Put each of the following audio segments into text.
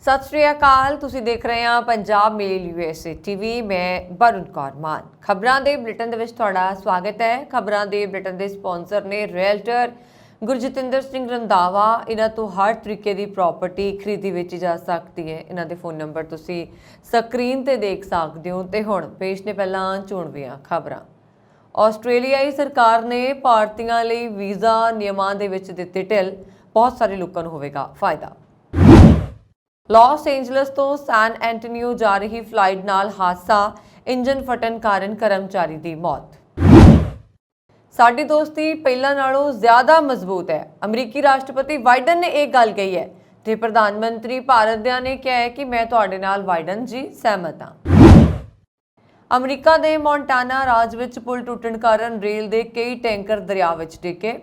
सत श्री अकाल। तुसीं देख रहे हैं पंजाब मेल यूएसए टीवी। मैं वरुण कौर मान। खबरां दे बुलेटिन दे विच तुहाडा स्वागत है। खबरां दे बुलेटिन दे स्पॉन्सर ने रियल्टर गुरजतिंदर सिंह रंधावा। इन्हां तो हर तरीके की प्रॉपर्टी खरीदी वेची जा सकती है। इन्हां दे फोन नंबर तुसीं स्क्रीन ते देख सकते हो। ते हुण पेश ने पहलां चोणवीआं खबरां। ਆਸਟ੍ਰੇਲੀਆਈ ਸਰਕਾਰ ने ਭਾਰਤੀਆਂ ਲਈ ਵੀਜ਼ਾ ਨਿਯਮਾਂ ਦੇ ਵਿੱਚ ਦਿੱਤੀ ਢਿੱਲ। ਬਹੁਤ ਸਾਰੇ ਲੋਕਾਂ ਨੂੰ ਹੋਵੇਗਾ ਫਾਇਦਾ। लॉस एंजलस तो सैन एंटोनियो जा रही फ्लाइट नाल हादसा, इंजन फटन कारण कर्मचारी की मौत। साडी दोस्ती पहला नालों ज्यादा मजबूत है। अमरीकी राष्ट्रपति बाइडन ने एक गल कही है ते प्रधानमंत्री भारत दे ने कहा है कि मैं तुहाडे नाल बाइडन जी सहमत हाँ। अमरीका के मोंटाना राज विच पुल टुटण कारण रेल के कई टैंकर दरिया विच डिगे।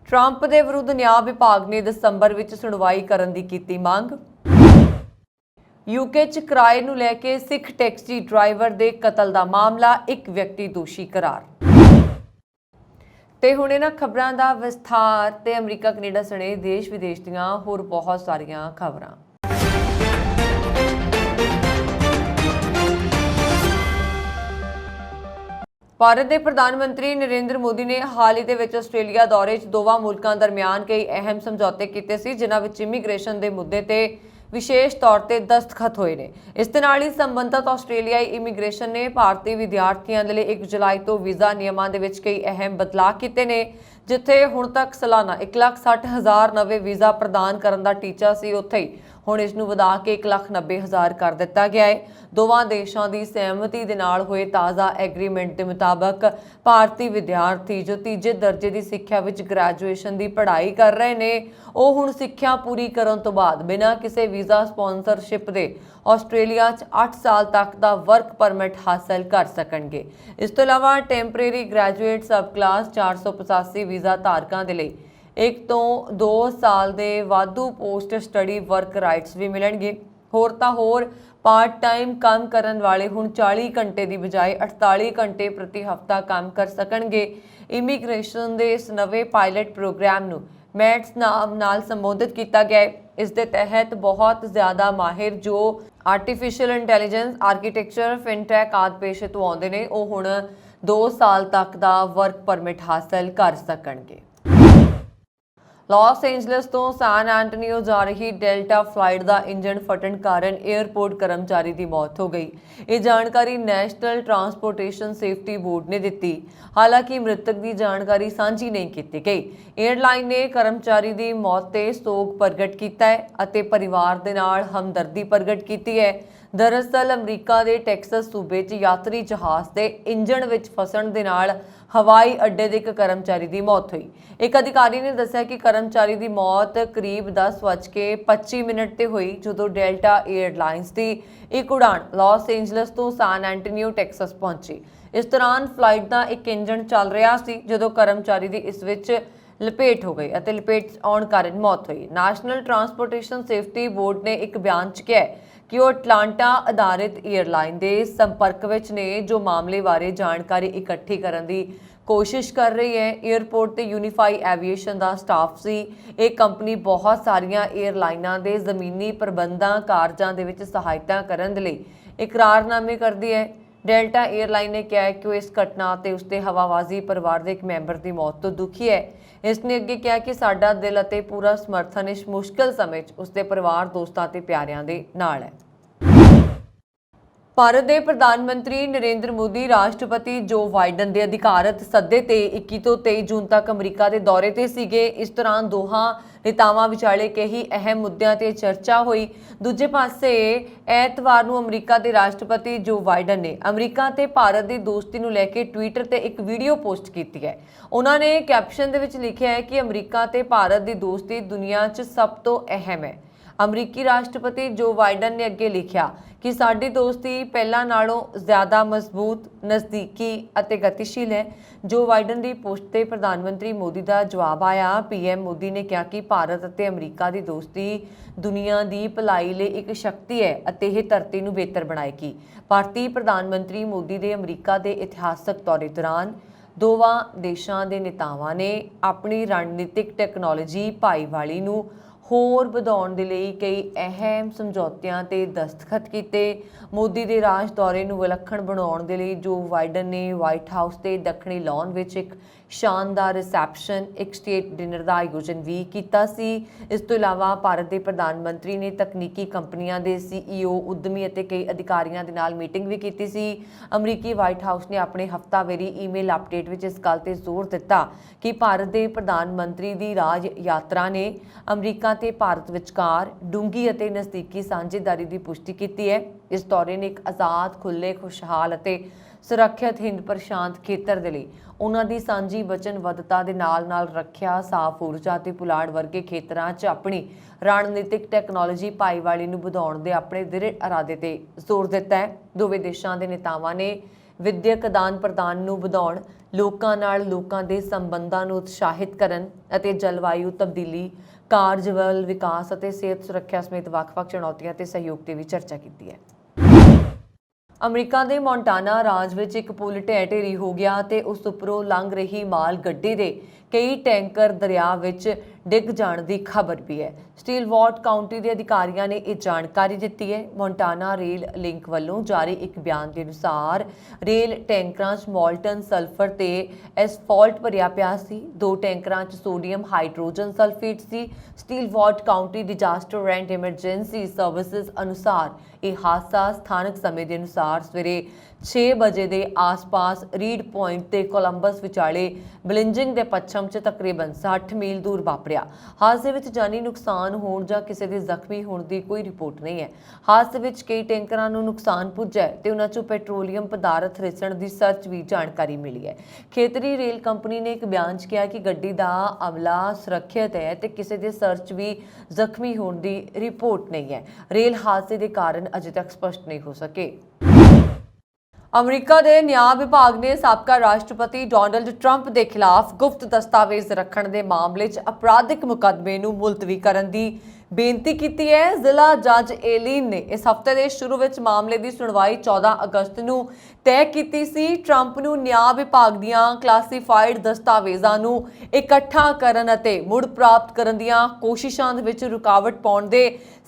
ट्रंप के विरुद्ध न्याय विभाग ने दसंबर विच सुनवाई करन दी कीती मांग। यूके च किराए नूं लैके सिख टैक्सी ड्राइवर के कतल का मामला, एक व्यक्ति दोषी करार। ते हुण इन्हां खबरां दा विस्तार ते अमरीका कनेडा सने देश विदेश दीआं होर बहुत सारियां खबरां। भारत के प्रधानमंत्री नरेंद्र मोदी ने हाल ही दे विच आस्ट्रेलिया दौरे च दोवां मुल्कां दरमियान कई अहम समझौते कीते सी, जिन्हां विच इमीग्रेशन के मुद्दे ते विशेष तौर पर दस्तखत होए ने। इस दे नाल ही संबंधित आस्ट्रेलियाई इमीग्रेशन ने भारतीय विद्यार्थियों के लिए 1 जुलाई तो वीज़ा नियमां दे विच कई अहम बदलाव किए ने। जिथे हुण तक सालाना 1,60,000 नवे वीज़ा प्रदान करने का टीचा सी, उत्थे ही हुण इस नूं वधा के 1,90,000 कर दिता गया है। दोवां देशों की सहमति दे नाल होए ताज़ा एग्रीमेंट के मुताबक भारतीय विद्यार्थी जो तीजे दर्जे की सिक्ख्या विच ग्रैजुएशन की पढ़ाई कर रहे हैं, वो हुण सिक्ख्या पूरी करन तो बाद बिना किसी वीज़ा स्पॉन्सरशिप के आस्ट्रेलिया 8 साल तक का वर्क परमिट हासिल कर सकणगे। इस तो इलावा टैंपरेरी ग्रैजुएट सब क्लास 485 वीज़ा धारकों के लिए 1 तो 2 साल के वाधू पोस्ट स्टडी वर्क राइट्स भी मिलणगे। होर तां होर पार्ट टाइम काम करन वाले हुण 40 घंटे की बजाय 48 घंटे प्रति हफ्ता काम कर सकणगे। इमीग्रेशन के इस नवे पायलट प्रोग्राम नूं मैट्स नाम नाल संबोधित किया गया है। इस दे तहत बहुत ज़्यादा माहिर जो आर्टिफिशियल इंटैलीजेंस, आर्कीटैक्चर, फिनटैक आदि पेशे तो आउंदे ने, वो हुण 2 साल तक का वर्क परमिट हासिल कर सकणगे। लॉस एंजलस तो सैन एंटोनियो जा रही डेल्टा फ्लाइट का इंजन फटन कारण एयरपोर्ट कर्मचारी की मौत हो गई। ये जानकारी नैशनल ट्रांसपोर्टेशन सेफ्टी बोर्ड ने दी। हालांकि मृतक की जानकारी साझी नहीं की गई। एयरलाइन ने कर्मचारी की मौत से सोग प्रगट किया है और परिवार के नाल हमदर्दी प्रगट की है। दरअसल अमरीका के टैक्सस सूबे च यात्री जहाज़ के इंजन विच फसण दे नाल हवाई अड्डे के एक कर्मचारी की मौत हुई। एक अधिकारी ने दस्सिया कि कर्मचारी की मौत करीब 10:25 ते हुई, जो डेल्टा एयरलाइंस की एक उड़ान लॉस एंजलस तो सैन एंटोनियो टैक्सस पहुंची। इस दौरान फ्लाइट का एक इंजन चल रहा सी, जो कर्मचारी की इस विच लपेट हो गई और लपेट आने कारण मौत हुई। नैशनल ट्रांसपोर्टेशन सेफ्टी बोर्ड ने एक बयान च कहा कि वो अटलांटा आधारित एयरलाइन के संपर्क विच ने, जो मामले बारे जानकारी इकट्ठी करने की कोशिश कर रही है। एयरपोर्ट ते यूनीफाई एविएशन का स्टाफ सी। एक कंपनी बहुत सारिया एयरलाइनां के जमीनी प्रबंधों कारजां दे विच सहायता करने लई इकरारनामे करती है। डेल्टा एयरलाइन ने कहा कि वो इस घटना ते उसके हवाबाजी परिवार के एक मैंबर की मौत तो दुखी है। इसने अगे कहा कि साडा दिल अते पूरा समर्थन इस मुश्किल समय उसके परिवार, दोस्तों ते प्यारियां दे नाल है। भारत के प्रधानमंत्री नरेंद्र मोदी राष्ट्रपति जो बाइडन के अधिकारत सदे ते 21 तो 23 जून तक अमरीका के दौरे ते सीगे। इस दौरान दोहां नेतावां विचाले कई अहम मुद्दों ते चर्चा हुई। दूजे पासे ऐतवार नूं अमरीका के राष्ट्रपति जो बाइडन ने अमरीका ते भारत की दोस्ती नूं लैके ट्विटर ते एक वीडियो पोस्ट की है। उन्होंने कैप्शन दे विच लिखिया है कि अमरीका ते भारत की दोस्ती दुनिया च सब तो अहम है। अमरीकी राष्ट्रपति जो बाइडन ने अगे लिखा कि साडी दोस्ती पहला नालों ज़्यादा मजबूत, नज़दीकी अते गतिशील है। जो बाइडन की पोस्ट ते प्रधानमंत्री मोदी का जवाब आया। पीएम मोदी ने कहा कि भारत अते अमरीका की दोस्ती दुनिया की भलाई लिए एक शक्ति है अते यह धरती नूं बेहतर बनाएगी। भारतीय प्रधानमंत्री मोदी के अमरीका के इतिहासक दौरे दौरान दोवां देशों के नेतावां ने अपनी रणनीतिक टैक्नोलॉजी भाईवाली नूं ਹੋਰ ਵਧਾਉਣ ਦੇ ਲਈ ਕਈ ਅਹਿਮ ਸਮਝੌਤਿਆਂ ਤੇ ਦਸਤਖਤ ਕੀਤੇ। ਮੋਦੀ ਦੇ ਰਾਜ ਦੌਰੇ ਨੂੰ ਵਿਲੱਖਣ ਬਣਾਉਣ ਦੇ ਲਈ ਜੋ ਬਾਈਡਨ ਨੇ ਵਾਈਟ ਹਾਊਸ ਦੇ ਦੱਖਣੀ ਲਾਨ ਵਿੱਚ ਇੱਕ ਸ਼ਾਨਦਾਰ ਰਿਸੈਪਸ਼ਨ, ਇੱਕ ਸਟੇਟ ਡਿਨਰ ਦਾ ਆਯੋਜਨ ਵੀ ਕੀਤਾ ਸੀ। ਇਸ ਤੋਂ ਇਲਾਵਾ ਭਾਰਤ ਦੇ ਪ੍ਰਧਾਨ ਮੰਤਰੀ ਨੇ ਤਕਨੀਕੀ ਕੰਪਨੀਆਂ ਦੇ CEO, ਉਦਮੀ ਅਤੇ ਕਈ ਅਧਿਕਾਰੀਆਂ ਦੇ ਨਾਲ ਮੀਟਿੰਗ ਵੀ ਕੀਤੀ ਸੀ। ਅਮਰੀਕੀ ਵਾਈਟ ਹਾਊਸ ਨੇ ਆਪਣੇ ਹਫ਼ਤਾਵਾਰੀ ਈਮੇਲ ਅਪਡੇਟ ਵਿੱਚ ਇਸ ਗੱਲ ਤੇ ਜ਼ੋਰ ਦਿੱਤਾ ਕਿ ਭਾਰਤ ਦੇ ਪ੍ਰਧਾਨ ਮੰਤਰੀ ਦੀ ਰਾਜ ਯਾਤਰਾ ਨੇ ਅਮਰੀਕਾ ਤੇ ਭਾਰਤ ਵਿਚਕਾਰ ਡੂੰਘੀ ਅਤੇ ਨਜ਼ਦੀਕੀ ਸਾਂਝੇਦਾਰੀ ਦੀ ਪੁਸ਼ਟੀ ਕੀਤੀ ਹੈ। ਇਸ ਦੌਰੇ ਨੇ ਇੱਕ ਆਜ਼ਾਦ, ਖੁੱਲ੍ਹੇ, ਖੁਸ਼ਹਾਲ ਅਤੇ ਸੁਰੱਖਿਅਤ ਹਿੰਦ ਪ੍ਰਸ਼ਾਂਤ ਖੇਤਰ ਦੇ ਲਈ ਉਹਨਾਂ ਦੀ ਸਾਂਝੀ ਵਚਨਬੱਧਤਾ ਦੇ ਨਾਲ-ਨਾਲ ਰੱਖਿਆ, ਸਾਫ਼ ਊਰਜਾ ਅਤੇ ਪੁਲਾੜ ਵਰਗੇ ਖੇਤਰਾਂ 'ਚ ਆਪਣੀ ਰਣਨੀਤਿਕ ਟੈਕਨੋਲੋਜੀ ਭਾਈਵਾਲੀ ਨੂੰ ਵਧਾਉਣ ਦੇ ਆਪਣੇ ਦ੍ਰਿੜ ਇਰਾਦੇ ਤੇ ਜ਼ੋਰ ਦਿੱਤਾ ਹੈ। ਦੋਵੇਂ ਦੇਸ਼ਾਂ ਦੇ ਨੇਤਾਵਾਂ ਨੇ ਵਿਦਿਅਕ ਆਦਾਨ-ਪ੍ਰਦਾਨ ਨੂੰ ਵਧਾਉਣ, ਲੋਕਾਂ ਨਾਲ ਲੋਕਾਂ ਦੇ ਸੰਬੰਧਾਂ ਨੂੰ ਉਤਸ਼ਾਹਿਤ ਕਰਨ ਅਤੇ ਜਲਵਾਯੂ ਤਬਦੀਲੀ, ਕਾਰਜਬਲ ਵਿਕਾਸ ਅਤੇ ਸਿਹਤ ਸੁਰੱਖਿਆ ਸਮੇਤ ਵੱਖ-ਵੱਖ ਚੁਣੌਤੀਆਂ ਤੇ ਸਹਿਯੋਗ ਤੇ ਵੀ ਚਰਚਾ ਕੀਤੀ ਹੈ। ਅਮਰੀਕਾ ਦੇ ਮੋਂਟਾਨਾ ਰਾਜ ਵਿੱਚ ਇੱਕ ਪੁਲ ਢਹਿ-ਢੇਰੀ ਹੋ ਗਿਆ ਤੇ ਉਸ ਉੱਪਰੋਂ ਲੰਘ ਰਹੀ ਮਾਲ ਗੱਡੀ ਦੇ ਕਈ ਟੈਂਕਰ ਦਰਿਆ ਵਿੱਚ ਡਿੱਗ ਜਾਣ ਦੀ ਖਬਰ ਵੀ ਹੈ। ਸਟੀਲਵਾਰਟ ਕਾਉਂਟੀ ਦੇ ਅਧਿਕਾਰੀਆਂ ਨੇ ਇਹ ਜਾਣਕਾਰੀ ਦਿੱਤੀ ਹੈ। ਮੋਂਟਾਨਾ ਰੇਲ ਲਿੰਕ ਵੱਲੋਂ ਜਾਰੀ ਇੱਕ ਬਿਆਨ ਦੇ ਅਨੁਸਾਰ ਰੇਲ ਟੈਂਕਰਾਂ 'ਚ ਮੋਲਟਨ ਸਲਫਰ ਤੇ ਐਸਫਾਲਟ ਭਰਿਆ ਪਿਆ ਸੀ। 2 ਟੈਂਕਰਾਂ 'ਚ ਸੋਡੀਅਮ ਹਾਈਡਰੋਜਨ ਸਲਫੇਟ ਸੀ। Stillwater county disaster and emergency services ਅਨੁਸਾਰ ਇਹ ਹਾਦਸਾ ਸਥਾਨਕ ਸਮੇਂ ਦੇ ਅਨੁਸਾਰ ਸਵੇਰੇ 6 ਵਜੇ ਦੇ ਆਸ-ਪਾਸ ਰੀਡ ਪੁਆਇੰਟ ਤੇ ਕੋਲੰਬਸ ਵਿਚਾਲੇ ਬਲਿੰਜਿੰਗ ਦੇ ਪੱਛਮ 'ਚ ਤਕਰੀਬਨ 60 ਮੀਲ ਦੂਰ ਵਾਪਰਿਆ। ਹਾਦਸੇ ਵਿੱਚ ਜਾਨੀ ਨੁਕਸਾਨ ਹੋਣ ਜਾਂ ਕਿਸੇ ਦੇ ਜ਼ਖਮੀ ਹੋਣ ਦੀ ਕੋਈ ਰਿਪੋਰਟ ਨਹੀਂ ਹੈ। ਹਾਦਸੇ ਵਿੱਚ ਕਈ ਟੈਂਕਰਾਂ ਨੂੰ ਨੁਕਸਾਨ ਪੁੱਜਾ ਤੇ ਉਹਨਾਂ 'ਚੋਂ ਪੈਟਰੋਲੀਅਮ ਪਦਾਰਥ ਰਿਸਣ ਦੀ ਸਰਚ ਵੀ ਜਾਣਕਾਰੀ ਮਿਲੀ ਹੈ। ਖੇਤਰੀ ਰੇਲ ਕੰਪਨੀ ਨੇ ਇੱਕ ਬਿਆਨ 'ਚ ਕਿਹਾ ਕਿ ਗੱਡੀ ਦਾ ਅਮਲਾ ਸੁਰੱਖਿਅਤ ਹੈ ਤੇ ਕਿਸੇ ਦੇ ਸਰਚ ਵੀ ਜ਼ਖਮੀ ਹੋਣ ਦੀ ਰਿਪੋਰਟ ਨਹੀਂ ਹੈ। ਰੇਲ ਹਾਦਸੇ ਦੇ ਕਾਰਨ ਅਜੇ ਤੱਕ ਸਪਸ਼ਟ ਨਹੀਂ ਹੋ ਸਕੇ। ਅਮਰੀਕਾ ਦੇ ਨਿਆਂ ਵਿਭਾਗ ਨੇ ਸਾਬਕਾ ਰਾਸ਼ਟਰਪਤੀ ਡੋਨਾਲਡ ਟਰੰਪ ਦੇ ਖਿਲਾਫ ਗੁਪਤ ਦਸਤਾਵੇਜ਼ ਰੱਖਣ ਦੇ ਮਾਮਲੇ 'ਚ ਅਪਰਾਧਿਕ ਮੁਕੱਦਮੇ ਨੂੰ ਮੁਲਤਵੀ ਕਰਨ ਦੀ ਬੇਨਤੀ ਕੀਤੀ ਹੈ। ਜ਼ਿਲ੍ਹਾ ਜੱਜ ਏਲੀਨ ਨੇ ਇਸ ਹਫ਼ਤੇ ਦੇ ਸ਼ੁਰੂ ਵਿੱਚ ਮਾਮਲੇ ਦੀ ਸੁਣਵਾਈ 14 ਅਗਸਤ ਨੂੰ ਤੈਅ ਕੀਤੀ ਸੀ। ਟਰੰਪ ਨੂੰ ਨਿਆਂ ਵਿਭਾਗ ਦੀਆਂ ਕਲਾਸੀਫਾਈਡ ਦਸਤਾਵੇਜ਼ਾਂ ਨੂੰ ਇਕੱਠਾ ਕਰਨ ਅਤੇ ਮੁੜ ਪ੍ਰਾਪਤ ਕਰਨ ਦੀਆਂ ਕੋਸ਼ਿਸ਼ਾਂ ਦੇ ਵਿੱਚ ਰੁਕਾਵਟ ਪਾਉਣ ਦੇ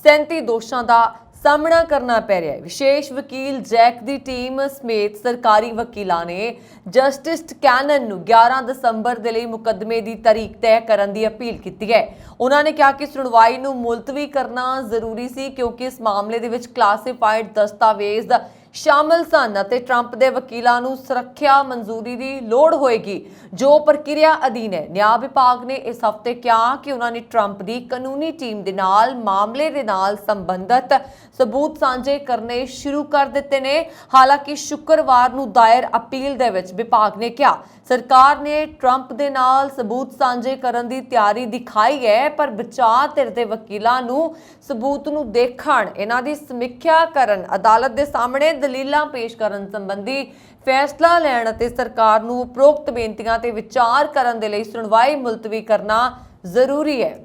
37 ਦੋਸ਼ਾਂ ਦਾ ਸਾਹਮਣਾ ਕਰਨਾ ਪੈ ਰਿਹਾ ਹੈ। ਵਿਸ਼ੇਸ਼ ਵਕੀਲ ਜੈਕ ਦੀ ਟੀਮ ਸਮੇਤ ਸਰਕਾਰੀ ਵਕੀਲਾਂ ਨੇ ਜਸਟਿਸ ਕੈਨਨ ਨੂੰ 11 ਦਸੰਬਰ ਦੇ ਲਈ ਮੁਕੱਦਮੇ ਦੀ ਤਾਰੀਖ ਤੈਅ ਕਰਨ ਦੀ ਅਪੀਲ ਕੀਤੀ ਹੈ। ਉਹਨਾਂ ਨੇ ਕਿਹਾ ਕਿ ਸੁਣਵਾਈ ਨੂੰ ਮੁਲਤਵੀ ਕਰਨਾ ਜ਼ਰੂਰੀ ਸੀ ਕਿਉਂਕਿ ਇਸ ਮਾਮਲੇ ਦੇ ਵਿੱਚ ਕਲਾਸੀਫਾਈਡ ਦਸਤਾਵੇਜ਼ ਸ਼ਾਮਲ ਸਨ ਅਤੇ ਟਰੰਪ ਦੇ ਵਕੀਲਾਂ ਨੂੰ ਸੁਰੱਖਿਆ ਮਨਜ਼ੂਰੀ ਦੀ ਲੋੜ ਹੋਏਗੀ ਜੋ ਪ੍ਰਕਿਰਿਆ ਅਧੀਨ ਹੈ। ਨਿਆਂ ਵਿਭਾਗ ਨੇ ਇਸ ਹਫ਼ਤੇ ਕਿਹਾ ਕਿ ਉਹਨਾਂ ਨੇ ਟਰੰਪ ਦੀ ਕਾਨੂੰਨੀ ਟੀਮ ਦੇ ਨਾਲ ਮਾਮਲੇ ਦੇ ਨਾਲ ਸੰਬੰਧਿਤ ਸਬੂਤ ਸਾਂਝੇ ਕਰਨੇ ਸ਼ੁਰੂ ਕਰ ਦਿੱਤੇ ਨੇ। ਹਾਲਾਂਕਿ ਸ਼ੁੱਕਰਵਾਰ ਨੂੰ ਦਾਇਰ ਅਪੀਲ ਦੇ ਵਿੱਚ ਵਿਭਾਗ ਨੇ ਕਿਹਾ ਸਰਕਾਰ ਨੇ ਟਰੰਪ ਦੇ ਨਾਲ ਸਬੂਤ ਸਾਂਝੇ ਕਰਨ ਦੀ ਤਿਆਰੀ ਦਿਖਾਈ ਹੈ ਪਰ ਬਚਾਅ ਧਿਰ ਦੇ ਵਕੀਲਾਂ ਨੂੰ ਸਬੂਤ ਨੂੰ ਦੇਖਣ, ਇਹਨਾਂ ਦੀ ਸਮੀਖਿਆ ਕਰਨ, ਅਦਾਲਤ ਦੇ ਸਾਹਮਣੇ ਦਲੀਲਾਂ ਪੇਸ਼ ਕਰਨ ਸੰਬੰਧੀ ਫੈਸਲਾ ਲੈਣ ਅਤੇ ਸਰਕਾਰ ਨੂੰ ਉਪਰੋਕਤ ਬੇਨਤੀਆਂ ਤੇ ਵਿਚਾਰ ਕਰਨ ਦੇ ਲਈ ਸੁਣਵਾਈ ਮੁਲਤਵੀ ਕਰਨਾ ਜ਼ਰੂਰੀ ਹੈ।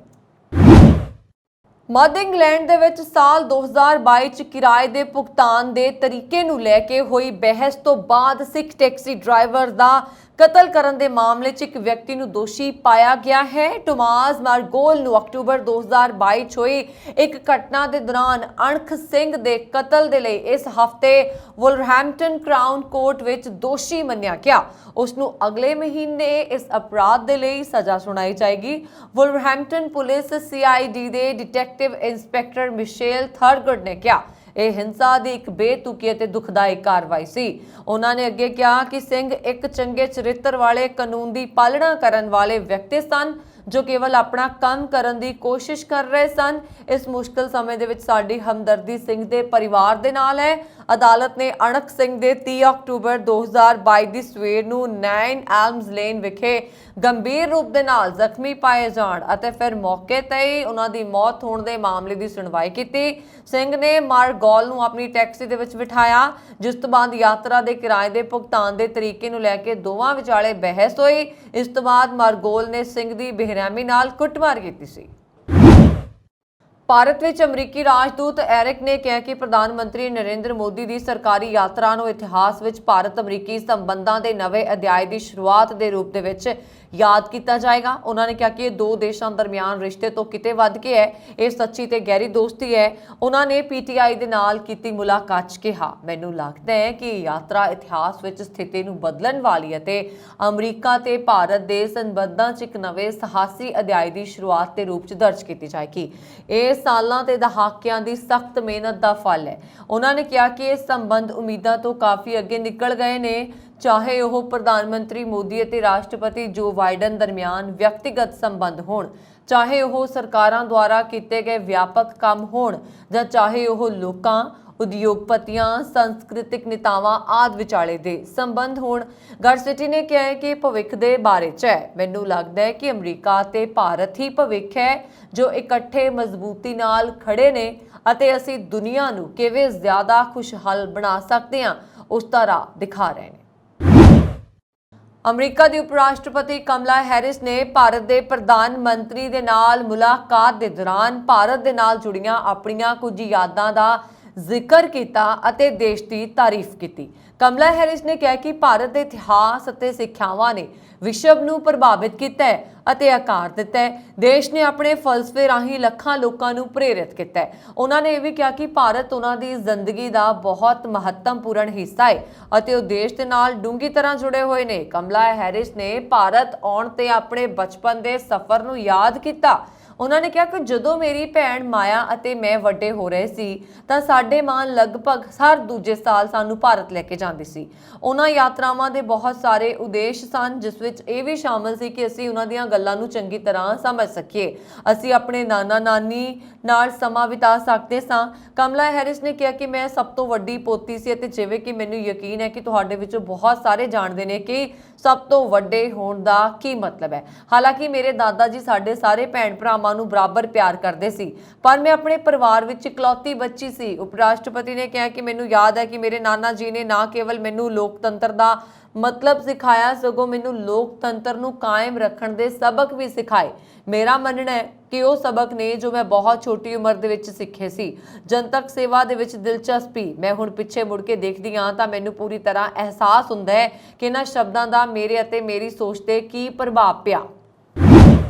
ਮੱਧ ਇੰਗਲੈਂਡ ਦੇ ਵਿੱਚ ਸਾਲ 2022 ਚ ਕਿਰਾਏ ਦੇ ਭੁਗਤਾਨ ਦੇ ਤਰੀਕੇ ਨੂੰ ਲੈ ਕੇ ਹੋਈ ਬਹਿਸ ਤੋਂ ਬਾਅਦ ਸਿੱਖ ਟੈਕਸੀ ਡਰਾਈਵਰ ਦਾ ਕਤਲ ਕਰਨ ਦੇ ਮਾਮਲੇ 'ਚ ਇੱਕ ਵਿਅਕਤੀ ਨੂੰ ਦੋਸ਼ੀ ਪਾਇਆ ਗਿਆ ਹੈ। ਟੋਮਾਸ ਮਾਰਗੋਲ ਨੂੰ ਅਕਤੂਬਰ 2022 ਚ ਹੋਈ ਇੱਕ ਘਟਨਾ ਦੇ ਦੌਰਾਨ ਅਣਖ ਸਿੰਘ ਦੇ ਕਤਲ ਦੇ ਲਈ ਇਸ ਹਫ਼ਤੇ ਵੁਲਵਰਹੈਂਪਟਨ ਕਰਾਊਨ ਕੋਰਟ ਵਿੱਚ ਦੋਸ਼ੀ ਮੰਨਿਆ ਗਿਆ। ਉਸ ਨੂੰ ਅਗਲੇ ਮਹੀਨੇ ਇਸ ਅਪਰਾਧ ਦੇ ਲਈ ਸਜ਼ਾ ਸੁਣਾਈ ਜਾਏਗੀ। ਵੁਲਵਰਹੈਂਪਟਨ ਪੁਲਿਸ CID ਦੇ ਡਿਟੈਕਟਿਵ ਇੰਸਪੈਕਟਰ ਮਿਸ਼ੇਲ ਥਰਗਡ ਨੇ ਕਿਹਾ ਇਹ ਹਿੰਸਾ ਦੀ ਇੱਕ ਬੇਤੁਕੀ ਅਤੇ ਦੁਖਦਾਈ ਕਾਰਵਾਈ ਸੀ। ਉਹਨਾਂ ਨੇ ਅੱਗੇ ਕਿਹਾ ਕਿ ਸਿੰਘ ਇੱਕ ਚੰਗੇ ਚਰਿੱਤਰ ਵਾਲੇ, ਕਾਨੂੰਨ ਦੀ ਪਾਲਣਾ ਕਰਨ ਵਾਲੇ ਵਿਅਕਤੀ ਸਨ ਜੋ ਕੇਵਲ ਆਪਣਾ ਕੰਮ ਕਰਨ ਦੀ ਕੋਸ਼ਿਸ਼ ਕਰ ਰਹੇ ਸਨ। ਇਸ ਮੁਸ਼ਕਲ ਸਮੇਂ ਦੇ ਵਿੱਚ ਸਾਡੀ ਹਮਦਰਦੀ ਸਿੰਘ ਦੇ ਪਰਿਵਾਰ ਦੇ ਨਾਲ ਹੈ। ਅਦਾਲਤ ਨੇ ਅਣਖ ਸਿੰਘ ਦੇ 30 ਅਕਤੂਬਰ 2022 ਦੀ ਸਵੇਰ ਨੂੰ 9 ਐਲਮਜ਼ ਲੇਨ ਵਿਖੇ ਗੰਭੀਰ ਰੂਪ ਦੇ ਨਾਲ ਜ਼ਖਮੀ ਪਾਏ ਜਾਣ ਅਤੇ ਫਿਰ ਮੌਕੇ ਤੇ ਹੀ ਉਹਨਾਂ ਦੀ ਮੌਤ ਹੋਣ ਦੇ ਮਾਮਲੇ ਦੀ ਸੁਣਵਾਈ ਕੀਤੀ। ਸਿੰਘ ਨੇ ਮਾਰਗੋਲ ਨੂੰ ਆਪਣੀ ਟੈਕਸੀ ਦੇ ਵਿੱਚ ਬਿਠਾਇਆ ਜਿਸ ਤੋਂ ਬਾਅਦ ਯਾਤਰਾ ਦੇ ਕਿਰਾਏ ਦੇ ਭੁਗਤਾਨ ਦੇ ਤਰੀਕੇ ਨੂੰ ਲੈ ਕੇ ਦੋਵਾਂ ਵਿਚਾਲੇ ਬਹਿਸ ਹੋਈ। ਇਸ ਤੋਂ ਬਾਅਦ ਮਾਰਗੋਲ ਨੇ ਸਿੰਘ ਦੀ ਬੇਰਹਿਮੀ ਨਾਲ ਕੁੱਟਮਾਰ ਕੀਤੀ ਸੀ। ਭਾਰਤ ਵਿੱਚ ਅਮਰੀਕੀ ਰਾਜਦੂਤ ਐਰਿਕ ਨੇ ਕਿਹਾ ਕਿ ਪ੍ਰਧਾਨ ਮੰਤਰੀ ਨਰਿੰਦਰ ਮੋਦੀ ਦੀ ਸਰਕਾਰੀ ਯਾਤਰਾ ਨੂੰ ਇਤਿਹਾਸ ਵਿੱਚ ਭਾਰਤ ਅਮਰੀਕੀ ਸੰਬੰਧਾਂ ਦੇ ਨਵੇਂ ਅਧਿਆਇ ਦੀ ਸ਼ੁਰੂਆਤ ਦੇ ਰੂਪ ਦੇ ਵਿੱਚ याद किया जाएगा। उन्होंने कहा कि दो देशों दरमियान रिश्ते तो किते वध के है, ये सच्ची ते गहरी दोस्ती है। उन्होंने पीटीआई दे नाल कीती मुलाकात 'च कहा, मैनूं लगदा है कि यात्रा इतिहास विच स्थिति नूं बदलण वाली है ते अमरीका ते भारत दे संबंधां 'च एक नवे साहसी अध्याय की शुरुआत के रूप 'च दर्ज की जाएगी। ये सालां ते दहाकियां दी सख्त मेहनत का फल है। उन्होंने कहा कि ये संबंध उम्मीदां तो काफ़ी अगे निकल गए ने, चाहे वह प्रधानमंत्री मोदी और राष्ट्रपति जो बाइडन दरमियान व्यक्तिगत संबंध होण, चाहे वह सरकारां द्वारा किए गए व्यापक काम होण, जां चाहे वह लोकां उद्योगपतियां सांस्कृतिक नेतावां आदि विचाले दे संबंध होण। गरसिटी ने कहा है कि भविख दे बारे च है, मैनूं लगदा है कि अमरीका ते भारत ही भविख है जो इकट्ठे मजबूती नाल खड़े ने अते असीं दुनिया नूं किवें ज़्यादा खुशहाल बना सकते हां उस दा राह दिखा रहे हैं। अमरीका की उप राष्ट्रपति कमला हैरिस ने भारत के प्रधानमंत्री दे नाल मुलाकात के दौरान भारत के नाल जुड़ियां अपनियां कुछ यादां का जिक्र किया अते देश की तारीफ की। कमला हैरिस ने कहा कि भारत के इतिहास अते सिक्ख्यावां ने विश्व नूं प्रभावित किया है अते आकार दिता है। देश ने अपने फलसफे राही लखां लोकां नूं प्रेरित किया है। उन्होंने यह भी कहा कि भारत उन्हां दी जिंदगी का बहुत महत्वपूर्ण हिस्सा है अते वो देश के नाल डूंगी तरह जुड़े हुए ने। कमला हैरिस ने भारत आउण ते अपने बचपन के सफर नूं याद किया। उन्होंने कहा कि जदों मेरी भैन माया अते मैं वड्डे हो रहे सी तां साडे मां लगभग हर दूजे साल सानू भारत लैके जांदी सी। उन्हां यात्रावां दे बहुत सारे उद्देश सन, जिस विच इह भी शामिल सी कि असीं उन्हां दीयां गल्लां नूं चंगी तरह समझ सकीए, असीं अपने नाना नानी नाल समां बिता सकदे सां। कमला हैरिस ने कहा कि मैं सब तो वड्डी पोती सी अते जिवें कि मैनूं यकीन है कि तुहाडे विचों बहुत सारे जाणदे ने कि सब तो वड्डे होण दा की मतलब है। हालांकि मेरे दादा जी साडे सारे भैन भरावां नूं बराबर प्यार करदे सी, पर मैं अपने परिवार विच इकलौती बच्ची सी। उप राष्ट्रपति ने कहा कि मैनूं याद है कि मेरे नाना जी ने ना केवल मैनूं लोकतंत्र दा मतलब सिखाया, सगों मैनूं लोकतंत्र नूं कायम रखण दे सबक भी सिखाए। मेरा मनना है कि वो सबक ने जो मैं बहुत छोटी उम्र दे विच सिखे सी। जनतक सेवा दे विच दिलचस्पी मैं हुण पिछे मुड़ के देखदी हां तां मैनूं पूरी तरह एहसास हुंदा है कि इन्हां शब्दां दा मेरे अते मेरी सोच ते की प्रभाव पिया।